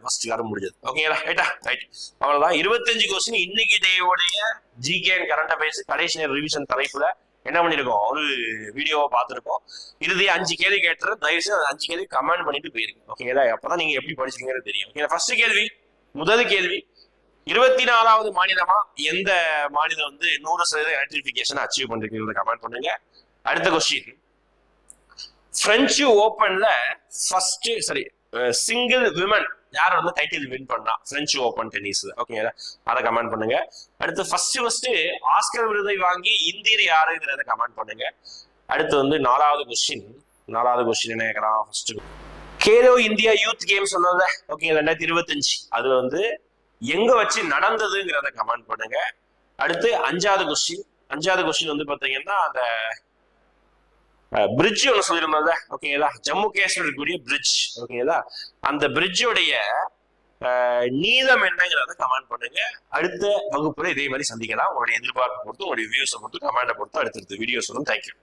ஃபர்ஸ்ட் காரம் முடிஞ்சது. ஓகேங்களா. ரைட். அவ்வளவுதான் 25 கொஸ்டின் இன்னைக்கு டேயோடைய ஜிகே அண்ட் கரண்ட் அஃபேர்ஸ் கடைசி நேர ரிவிஷன் தலைப்புல என்ன பண்ணிருக்கோம்? ஒரு வீடியோவை பார்த்திருக்கோம். இறுதி 5 கேள்வி கேட்டு தயவு செய்து 5 கேள்வி கமெண்ட் பண்ணிட்டு போயிருங்க. ஓகேங்களா. அப்பதான் நீங்க எப்படி படிச்சிருக்கீங்கன்னு தெரியும். ஓகே. ஃபர்ஸ்ட் கேள்வி, முதல் கேள்வி, 24வது மாநிலமா எந்த மாநிலம் வந்து 100% எலக்ட்ரிபிகேஷன் அச்சீவ் பண்ணிருக்கீங்க கமெண்ட் பண்ணுங்க. அடுத்த கொஸ்டின், பிரெஞ்சு ஓபன்ல ஃபர்ஸ்ட் சிங்கிள் விமன் யார் வந்து டைட்டில் வின் பண்ணா பிரெஞ்சு ஓபன் டென்னிஸ்? ஓகேங்களா. அதை கமெண்ட் பண்ணுங்க. அடுத்து ஃபர்ஸ்ட் ஆஸ்கர் விருதை வாங்கி இந்தியர் யாருங்கிறத கமெண்ட் பண்ணுங்க. அடுத்து வந்து நாலாவது கொஸ்டின் என்ன கேட்கலாம்? First Khelo India youth games சொன்னது. ஓகே. 2025 அது வந்து எங்க வச்சு நடந்ததுங்கிறத கமெண்ட் பண்ணுங்க. அடுத்து அஞ்சாவது கொஸ்டின் வந்து பாத்தீங்கன்னா அந்த பிரிட்ஜ் ஒன்று சொல்லியிருந்தோம்ல. ஓகேங்களா. ஜம்மு காஷ்மீர் இருக்கக்கூடிய பிரிட்ஜ். ஓகேங்களா. அந்த பிரிட்ஜோடைய நீளம் என்னங்கிறத கமெண்ட் பண்ணுங்க. அடுத்த வகுப்புல இதே மாதிரி சந்திக்கலாம். உங்களுடைய எதிர்பார்ப்பு பொறுத்து, உங்களுடைய வியூஸை பொறுத்து, கமெண்டை பொறுத்து அடுத்தடுத்த வீடியோஸ் வரும். தேங்க்யூ.